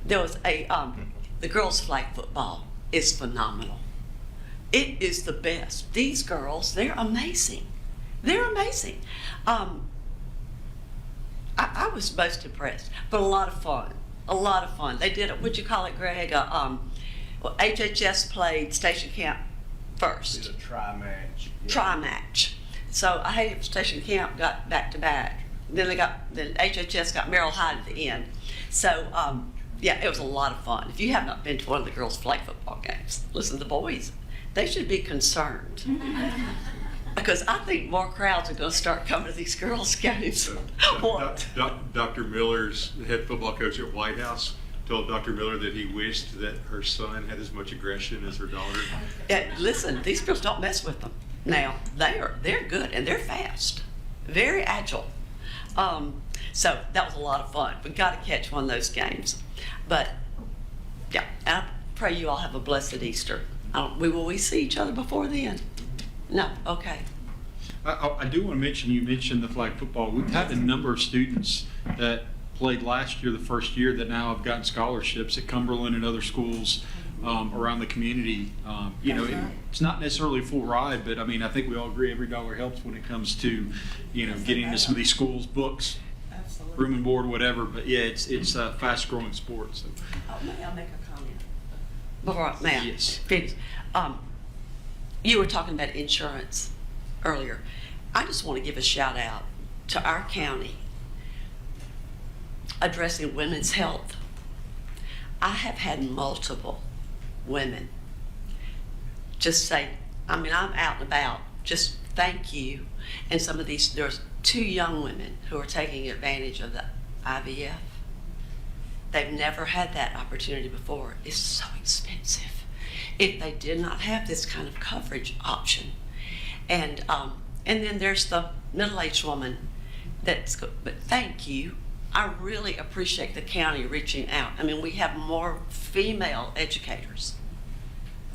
There was the girls' flag football is phenomenal. It is the best. These girls, they're amazing. They're amazing. I was most impressed, but a lot of fun. A lot of fun. They did, what'd you call it, Greg? HHS played Station Camp first. It's a tri-match. Yeah. Tri-match. So I hated Station Camp got back to back. Then HHS got Merrill Hyde at the end. So yeah, it was a lot of fun. If you have not been to one of the girls' flag football games, listen, the boys, they should be concerned. Because I think more crowds are going to start coming to these girls' games. What? Dr. Miller's head football coach at White House told Dr. Miller that he wished that her son had as much aggression as her daughter. Yeah, listen, these girls don't mess with them. Now, they're good and they're fast, very agile. So that was a lot of fun. We got to catch one of those games. But yeah, I pray you all have a blessed Easter. Will we see each other before then? No, okay. I do want to mention, you mentioned the flag football. We've had a number of students that played last year, the first year, that now have gotten scholarships at Cumberland and other schools around the community. You know, it's not necessarily a full ride, but I mean, I think we all agree every dollar helps when it comes to, you know, getting into some of these schools, books, room and board, whatever. But yeah, it's a fast growing sport. So. May I make a comment? Before, may I? Yes. Finish? You were talking about insurance earlier. I just want to give a shout out to our county addressing women's health. I have had multiple women just say, I mean, I'm out and about, just thank you. And some of these, there's 2 young women who are taking advantage of the IVF. They've never had that opportunity before. It's so expensive if they did not have this kind of coverage option. And then there's the middle-aged woman but thank you. I really appreciate the county reaching out. I mean, we have more female educators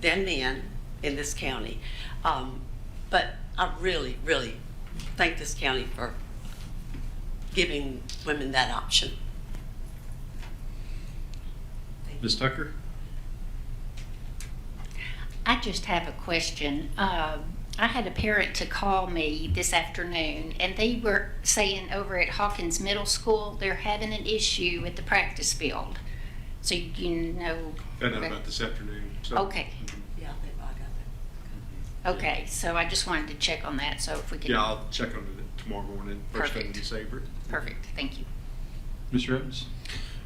than men in this county. But I really, really thank this county for giving women that option. Ms. Tucker? I just have a question. I had a parent to call me this afternoon, and they were saying over at Hawkins Middle School they're having an issue with the practice field. So you know. Found out about this afternoon. So. Okay. Yeah, I got that. Okay. So I just wanted to check on that. So if we can. Yeah, I'll check on it tomorrow morning. First thing Perfect. you say, Britt. Perfect. Thank you. Mr. Evans?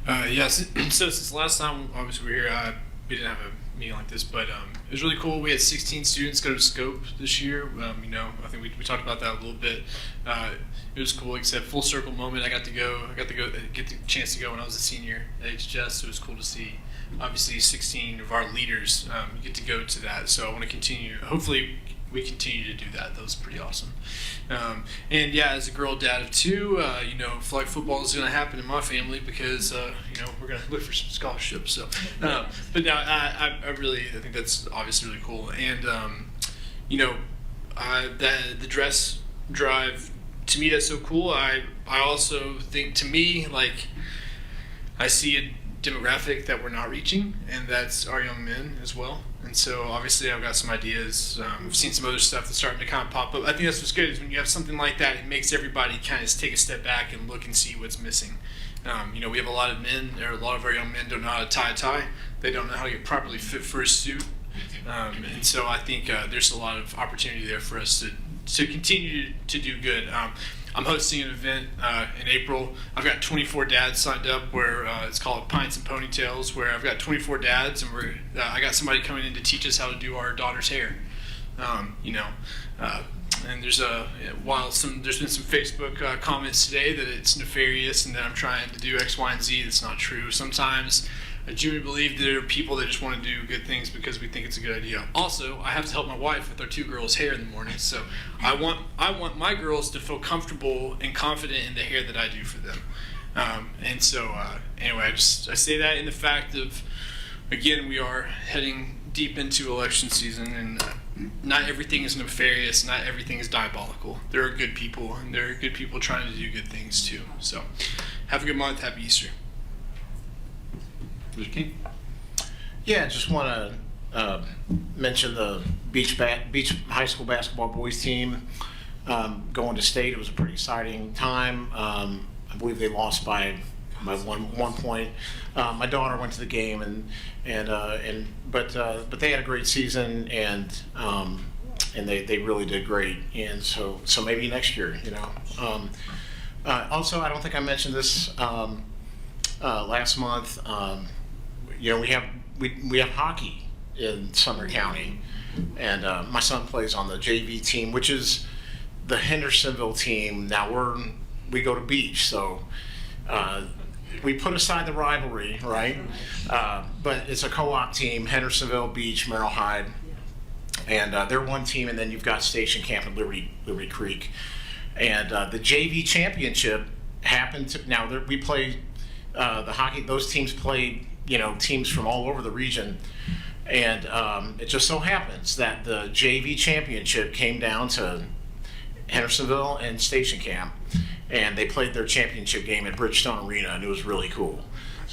Yes. So since last time, obviously we were here, we didn't have a meeting like this, but it was really cool. We had 16 students go to Scope this year. You know, I think we talked about that a little bit. It was cool. Like I said, full circle moment. I got to get the chance to go when I was a senior at HHS. So it was cool to see. Obviously, 16 of our leaders get to go to that. So I want to continue. Hopefully, we continue to do that. That was pretty awesome. And yeah, as a girl dad of 2, you know, flag football is going to happen in my family because you know, we're going to look for some scholarships. So, but no, I think that's obviously really cool. And you know, the dress drive, to me, that's so cool. I also think, to me, like, I see a demographic that we're not reaching, and that's our young men as well. And so obviously I've got some ideas. I've seen some other stuff that's starting to kind of pop up. I think that's what's good, is when you have something like that, it makes everybody kind of take a step back and look and see what's missing. You know, we have a lot of men, or a lot of our young men don't know how to tie a tie. They don't know how to get properly fit for a suit. And so I think there's a lot of opportunity there for us to continue to do good. I'm hosting an event in April. I've got 24 dads signed up where it's called Pints and Ponytails, where I've got 24 dads, and I got somebody coming in to teach us how to do our daughter's hair. You know, and there's been some Facebook comments today that it's nefarious and that I'm trying to do X, Y, and Z. That's not true. Sometimes I genuinely believe there are people that just want to do good things because we think it's a good idea. Also, I have to help my wife with our 2 girls' hair in the morning, so I want my girls to feel comfortable and confident in the hair that I do for them. And so anyway, I say that in the fact of, again, we are heading deep into election season, and not everything is nefarious, not everything is diabolical. There are good people, and there are good people trying to do good things too. So have a good month. Happy Easter. Mr. King? Yeah, just want to mention the Beach High School basketball boys team going to state. It was a pretty exciting time. I believe they lost by one point. My daughter went to the game, but they had a great season, and they really did great. And so maybe next year, you know. Also, I don't think I mentioned this last month. You know, we have hockey in Sumner County, and my son plays on the JV team, which is the Hendersonville team. Now we go to Beach, so we put aside the rivalry, right? But it's a co-op team: Hendersonville, Beach, Merrill Hyde, and they're one team. And then you've got Station Camp and Liberty Creek, and the JV championship happened to. Now we play the hockey; those teams played, you know, teams from all over the region, And it just so happens that the JV championship came down to Hendersonville and Station Camp, and they played their championship game at Bridgestone Arena, and it was really cool.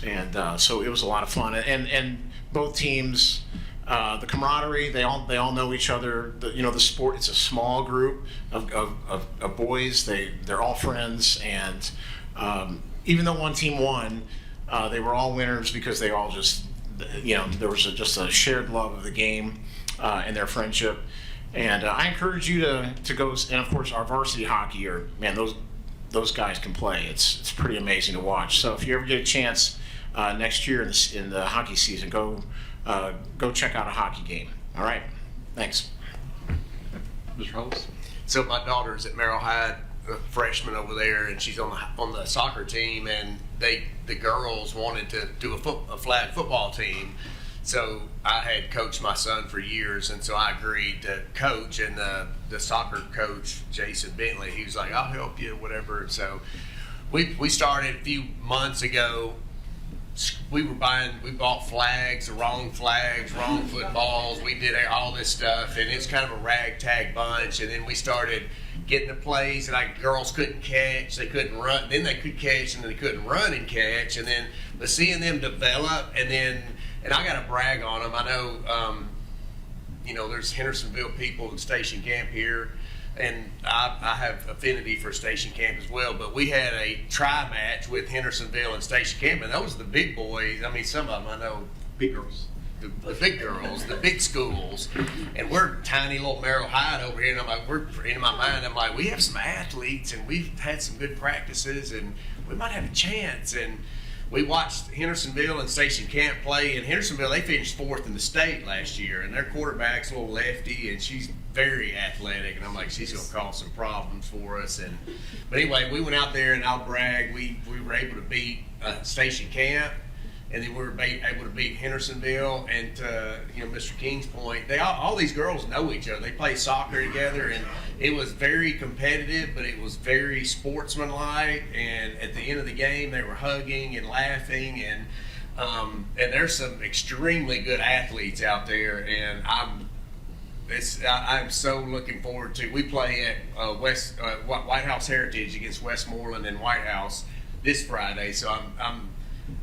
And so it was a lot of fun. And both teams, the camaraderie, they all know each other. The sport, it's a small group of boys. They're all friends, and even though one team won, they were all winners because they all just, there was just a shared love of the game and their friendship. And I encourage you to go, and of course our varsity hockey, those guys can play. It's pretty amazing to watch. So if you ever get a chance next year in the hockey season, go check out a hockey game. All right, thanks. Mr. Hollis? So my daughter's at Merrill Hyde, a freshman over there, and she's on the soccer team, and the girls wanted to do a flag football team. So I had coached my son for years, and so I agreed to coach. And the soccer coach, Jason Bentley, he was like, "I'll help you, whatever." So we started a few months ago. We bought flags, the wrong footballs. We did all this stuff, and it's kind of a ragtag bunch. And then we started getting to plays, and girls couldn't catch, they couldn't run. Then they could catch, and then they couldn't run and catch. And then seeing them develop, and I got to brag on them. I know, there's Hendersonville people at Station Camp here, and I have affinity for Station Camp as well. But we had a try match with Hendersonville and Station Camp, and those are the big boys. I mean, some of them I know. Big girls. The big girls, the big schools, and we're tiny little Merrill Hyde over here. And I'm like, in my mind, I'm like, we have some athletes, and we've had some good practices, and we might have a chance. And we watched Hendersonville and Station Camp play. And Hendersonville, they finished 4th in the state last year, and their quarterback's a little lefty, and she's very athletic. And I'm like, she's going to cause some problems for us. But anyway, we went out there, and I'll brag, we were able to beat Station Camp. And then we were able to beat Hendersonville, and to Mr. King's point, all these girls know each other. They play soccer together, and it was very competitive, but it was very sportsmanlike. And at the end of the game, they were hugging and laughing, and there's some extremely good athletes out there, and I'm so looking forward to. We play at White House Heritage against Westmoreland and White House this Friday, so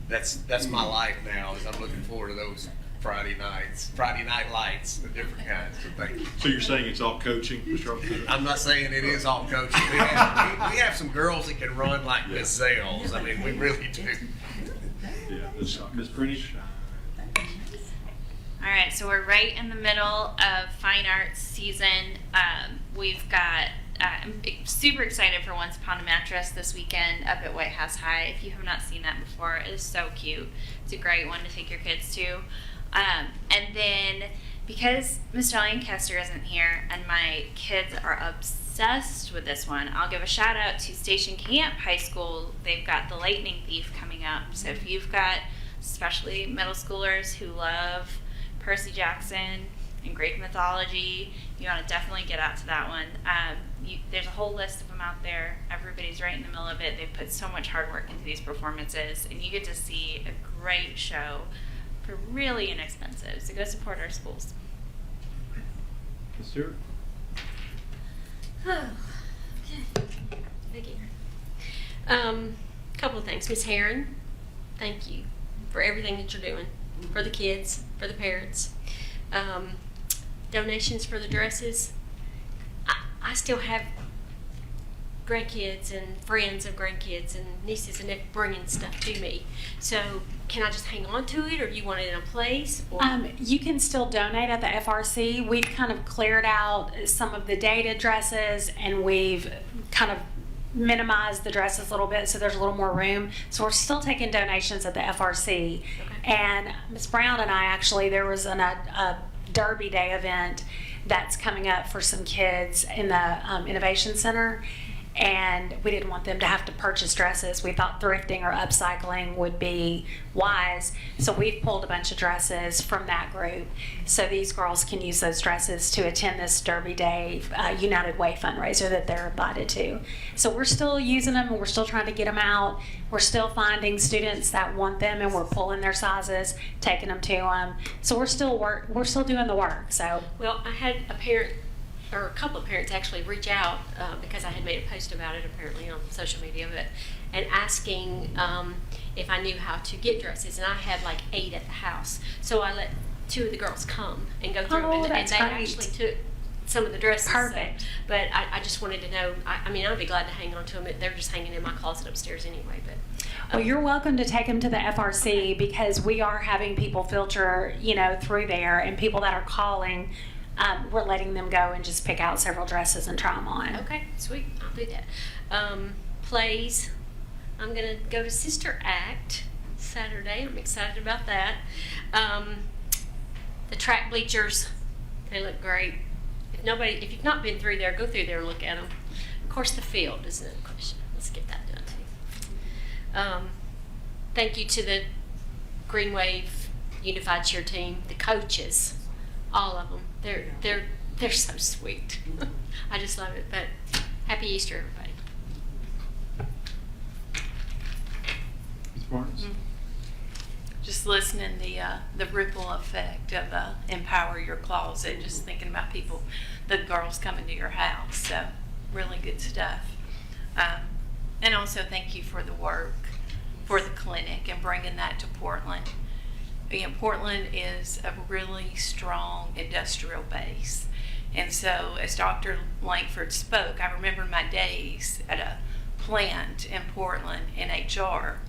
that's my life now. Is I'm looking forward to those Friday night lights, the different kinds. So thank you. So you're saying it's all coaching, Mr. Hollis? I'm not saying it is all coaching. We have some girls that can run like gazelles. I mean, we really do. Yeah, that's Ms. Prentice? All right, so we're right in the middle of fine arts season. We've got, I'm super excited for Once Upon a Mattress this weekend up at White House High. If you have not seen that before, it is so cute. It's a great one to take your kids to. And then because Mr. Lancaster isn't here and my kids are obsessed with this one, I'll give a shout out to Station Camp High School. They've got The Lightning Thief coming up. So if you've got especially middle schoolers who love Percy Jackson and Greek mythology, you want to definitely get out to that one. There's a whole list of them out there. Everybody's right in the middle of it. They've put so much hard work into these performances, and you get to see a great show for really inexpensive. So go support our schools. Ms. Stewart? Oh, okay. Vicki. Couple of things. Ms. Herron, thank you for everything that you're doing for the kids, for the parents. Donations for the dresses. I still have grandkids and friends of grandkids and nieces and nephews bringing stuff to me. So can I just hang on to it, or do you want it in a place? Or? You can still donate at the FRC. We've kind of cleared out some of the dated dresses, and we've kind of minimized the dresses a little bit, so there's a little more room. So we're still taking donations at the FRC. Okay. And Ms. Brown and I actually, there was a Derby Day event that's coming up for some kids in the Innovation Center. and we didn't want them to have to purchase dresses. We thought thrifting or upcycling would be wise, so we've pulled a bunch of dresses from that group, so these girls can use those dresses to attend this Derby Day United Way fundraiser that they're invited to. So we're still using them, and we're still trying to get them out. We're still finding students that want them, and we're pulling their sizes, taking them to them. So we're still doing the work. So Well, I had a parent, or a couple of parents actually reach out because I had made a post about it apparently on social media, and asking if I knew how to get dresses, and I had like 8 at the house. So I let 2 of the girls come and go through them, and that's they great. actually took some of the dresses. so- Perfect. but I just wanted to know, I mean, I'd be glad to hang on to them. They're just hanging in my closet upstairs anyway, but. well, you're welcome to take them to the FRC, because we are having people filter, through there, and people that are calling, we're letting them go and just pick out several dresses and try them on. Okay, sweet. I'll do that. Plays. I'm going to go to Sister Act Saturday. I'm excited about that. The track bleachers, they look great. If you've not been through there, go through there and look at them. Of course, the field is another question. Let's get that done too. Thank you to the Green Wave Unified Cheer Team, the coaches, all of them. They're so sweet. I just love it. But happy Easter, everybody. Ms. Barnes? Just listening the ripple effect of Empower Your Closet, just thinking about people, the girls coming to your house. So really good stuff. And also thank you for the work for the clinic and bringing that to Portland. Again, Portland is a really strong industrial base. And so as Dr. Langford spoke, I remember my days at a plant in Portland in HR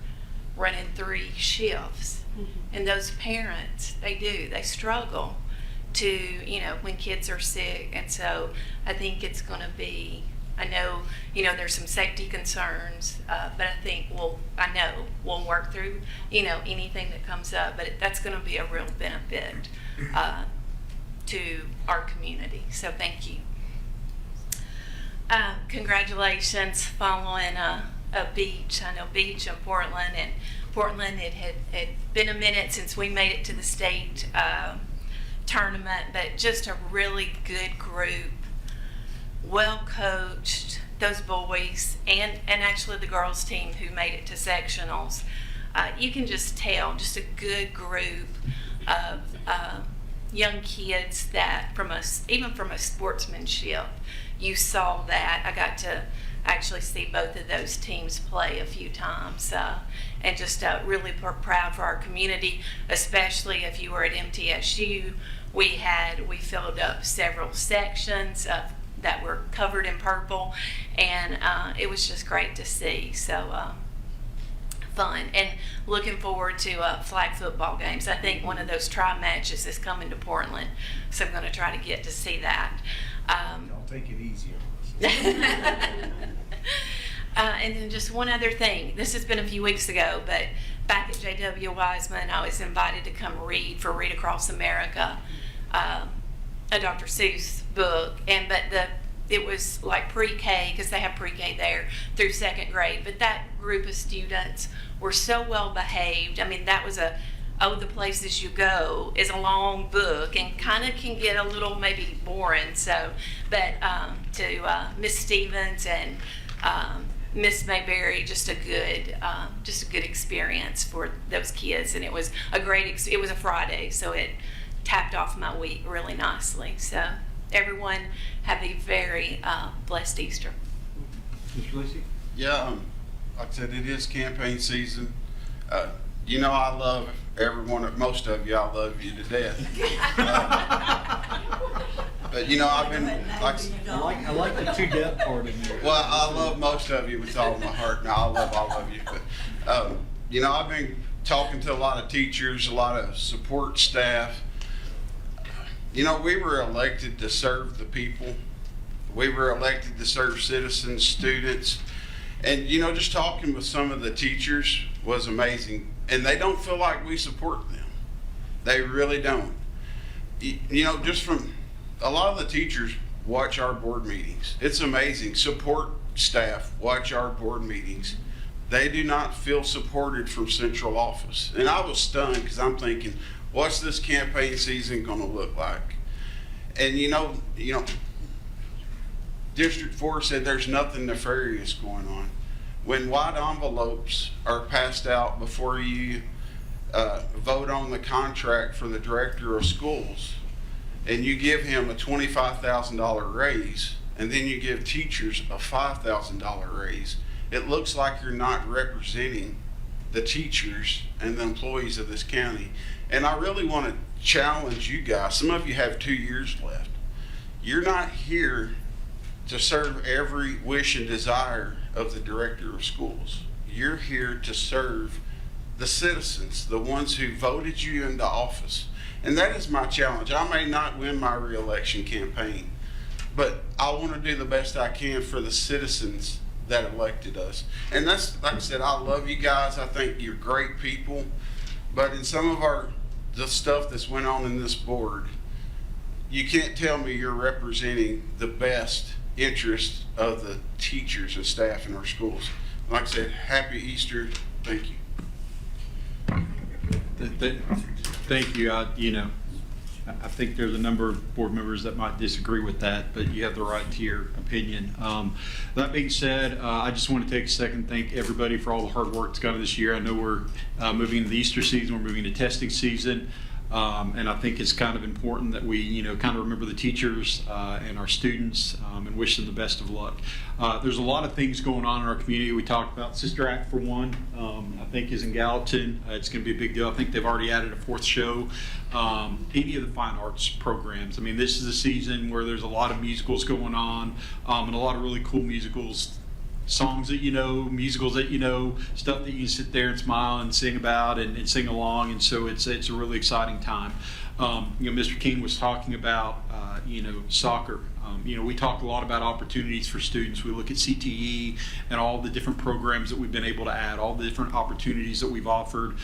running 3 shifts. And those parents, they struggle to, when kids are sick. And so I think it's going to be, I know, there's some safety concerns, but I think we'll work through, anything that comes up, but that's going to be a real benefit to our community. So thank you. Congratulations following a beach. I know beach in Portland, and Portland, it had been a minute since we made it to the state tournament, but just a really good group, well coached, those boys, and actually the girls team who made it to sectionals. You can just tell, just a good group of young kids that even from a sportsmanship, you saw that. I got to actually see both of those teams play a few times, and just really proud for our community, especially if you were at MTSU. We filled up several sections that were covered in purple, and it was just great to see. So fun, and looking forward to flag football games. I think one of those tri matches is coming to Portland, so I'm going to try to get to see that. Don't take it easy on us. And then just one other thing. This has been a few weeks ago, but back at J.W. Wiseman, I was invited to come read for Read Across America, a Dr. Seuss book, it was like pre-K, because they have pre-K there, through 2nd grade. But that group of students were so well behaved. I mean, that was The Places You Go is a long book and kind of can get a little maybe boring. So, but to Miss Stevens and Miss Mayberry, just a good experience for those kids, and it was it was a Friday, so it tapped off my week really nicely. So everyone have a very blessed Easter. Mr. Lacy? Yeah, like I said, it is campaign season. I love most of you, I love you to death. But I've been I like the to death part in there. well, I love most of you with all my heart. Now I love all of you, but I've been talking to a lot of teachers, a lot of support staff. We were elected to serve the people. We were elected to serve citizens, students, and just talking with some of the teachers was amazing. And they don't feel like we support them. They really don't. Just from a lot of the teachers watch our board meetings. It's amazing. Support staff watch our board meetings, they do not feel supported from central office. And I was stunned because I'm thinking, what's this campaign season going to look like? And you know, District 4 said there's nothing nefarious going on. When white envelopes are passed out before you vote on the contract for the director of schools, and you give him a $25,000 raise, and then you give teachers a $5,000 raise, it looks like you're not representing the teachers and the employees of this county. And I really want to challenge you guys. Some of you have 2 years left. You're not here to serve every wish and desire of the director of schools. You're here to serve the citizens, the ones who voted you into office. And that is my challenge. I may not win my reelection campaign, but I want to do the best I can for the citizens that elected us. And that's, like I said, I love you guys. I think you're great people. But in some of the stuff that's went on in this board, you can't tell me you're representing the best interest of the teachers and staff in our schools. Like I said, happy Easter. Thank you. Thank you. I think there's a number of board members that might disagree with that, but you have the right to your opinion. That being said, I just want to take a second and thank everybody for all the hard work that's gone this year. I know we're moving into the Easter season, we're moving to testing season. And I think it's kind of important that we, kind of remember the teachers and our students and wish them the best of luck. There's a lot of things going on in our community. We talked about Sister Act for one, I think is in Gallatin. It's going to be a big deal. I think they've already added a 4th show. Any of the fine arts programs. I mean, this is a season where there's a lot of musicals going on and a lot of really cool musicals. Songs that musicals that stuff that you can sit there and smile and sing about and sing along, and so it's a really exciting time. Mr. King was talking about soccer. We talk a lot about opportunities for students. We look at CTE and all the different programs that we've been able to add, all the different opportunities that we've offered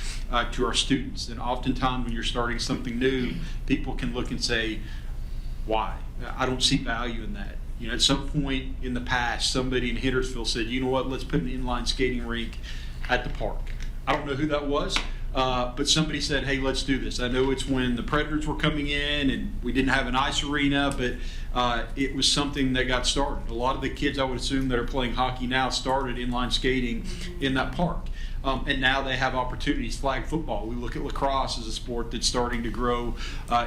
to our students. And oftentimes when you're starting something new, people can look and say, why? I don't see value in that. At some point in the past, somebody in Hendersonville said, you know what, let's put an inline skating rink at the park. I don't know who that was, but somebody said, hey, let's do this. I know it's when the Predators were coming in and we didn't have an ice arena, but it was something that got started. A lot of the kids, I would assume, that are playing hockey now started inline skating in that park. And now they have opportunities. Flag football, we look at lacrosse as a sport that's starting to grow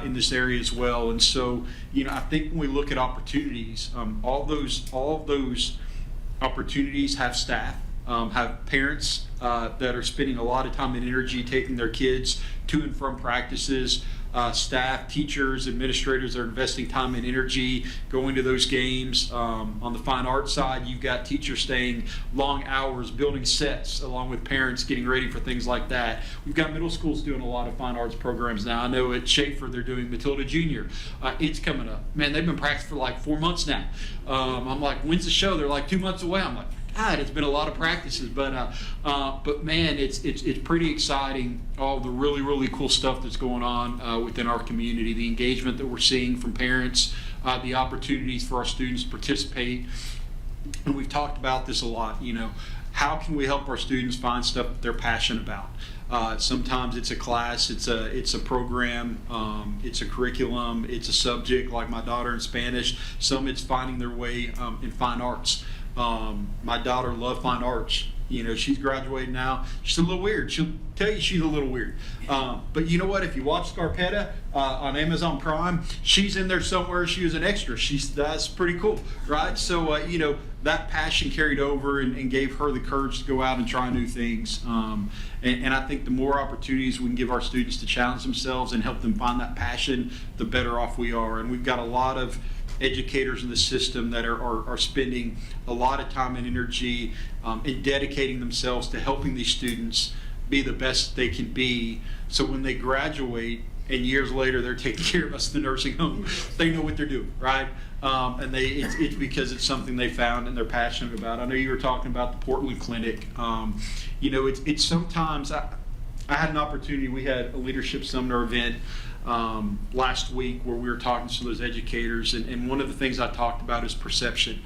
in this area as well. And so, I think when we look at opportunities, all of those opportunities have staff, have parents that are spending a lot of time and energy taking their kids to and from practices. Staff, teachers, administrators are investing time and energy going to those games. On the fine arts side, you've got teachers staying long hours building sets along with parents getting ready for things like that. We've got middle schools doing a lot of fine arts programs now. I know at Schaefer they're doing Matilda Jr. It's coming up. Man, they've been practicing for like 4 months now. I'm like, when's the show? They're like 2 months away. I'm like, God, it's been a lot of practices, but man, it's pretty exciting. All the really, really cool stuff that's going on within our community, the engagement that we're seeing from parents, the opportunities for our students to participate. And we've talked about this a lot. How can we help our students find stuff that they're passionate about? Sometimes it's a class, it's a program, it's a curriculum, it's a subject like my daughter in Spanish. Some it's finding their way in fine arts. My daughter loved fine arts. She's graduated now. She's a little weird. She'll tell you she's a little weird. But you know what? If you watch Scarpetta on Amazon Prime, she's in there somewhere. She was an extra. That's pretty cool, right? So, that passion carried over and gave her the courage to go out and try new things. And I think the more opportunities we can give our students to challenge themselves and help them find that passion, the better off we are. And we've got a lot of educators in the system that are spending a lot of time and energy and dedicating themselves to helping these students be the best they can be, so when they graduate and years later they're taking care of us in the nursing home, they know what they're doing, right? And it's because it's something they found and they're passionate about. I know you were talking about the Portland Clinic. It's sometimes I had an opportunity. We had a leadership seminar event last week where we were talking to those educators, and one of the things I talked about is perception.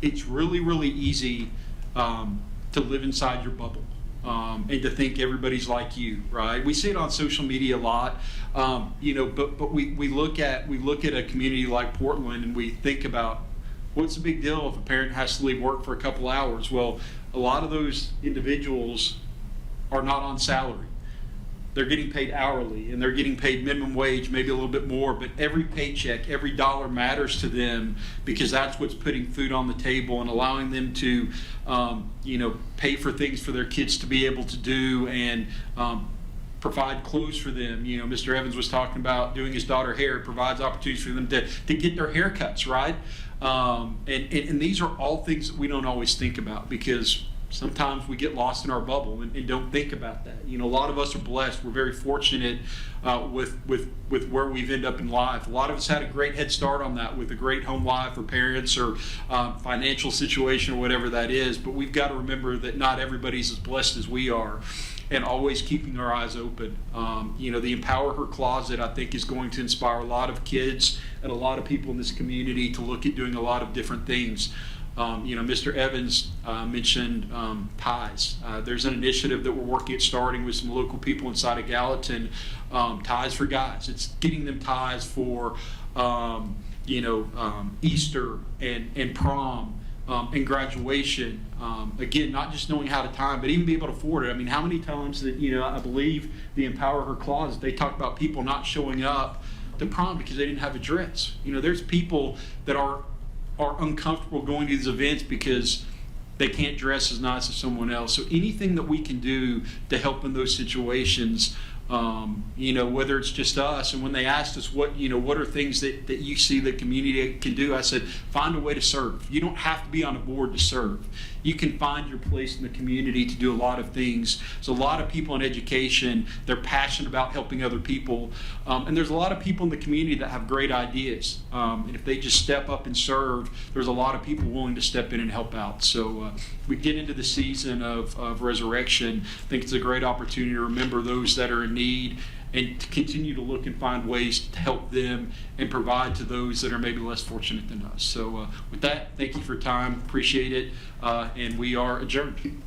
it's really, really easy to live inside your bubble. And to think everybody's like you, right? We see it on social media a lot, but we look at a community like Portland and we think about what's the big deal if a parent has to leave work for a couple hours? Well, a lot of those individuals are not on salary. They're getting paid hourly and they're getting paid minimum wage, maybe a little bit more, but every paycheck, every dollar matters to them because that's what's putting food on the table and allowing them to, pay for things for their kids to be able to do and provide clothes for them. Mr. Evans was talking about doing his daughter hair. It provides opportunities for them to get their haircuts, right? And these are all things that we don't always think about because sometimes we get lost in our bubble and don't think about that. A lot of us are blessed. We're very fortunate with where we've ended up in life. A lot of us had a great head start on that with a great home life or parents or financial situation or whatever that is. But we've got to remember that not everybody's as blessed as we are, and always keeping our eyes open. The Empower Her Closet, I think, is going to inspire a lot of kids and a lot of people in this community to look at doing a lot of different things. Mr. Evans mentioned ties. There's an initiative that we're working at starting with some local people inside of Gallatin, Ties for Guys. It's getting them ties for, Easter and prom and graduation. Again, not just knowing how to tie, but even be able to afford it. I mean, how many times that, I believe the Empower Her Closet, they talk about people not showing up to prom because they didn't have a dress. There's people that are uncomfortable going to these events because they can't dress as nice as someone else. So anything that we can do to help in those situations, whether it's just us. And when they asked us what are things that you see the community can do, I said, find a way to serve. You don't have to be on a board to serve. You can find your place in the community to do a lot of things. So a lot of people in education, they're passionate about helping other people. And there's a lot of people in the community that have great ideas. And if they just step up and serve, there's a lot of people willing to step in and help out. So we get into the season of resurrection. I think it's a great opportunity to remember those that are in need and to continue to look and find ways to help them and provide to those that are maybe less fortunate than us. So with that, thank you for your time. Appreciate it. And we are adjourned.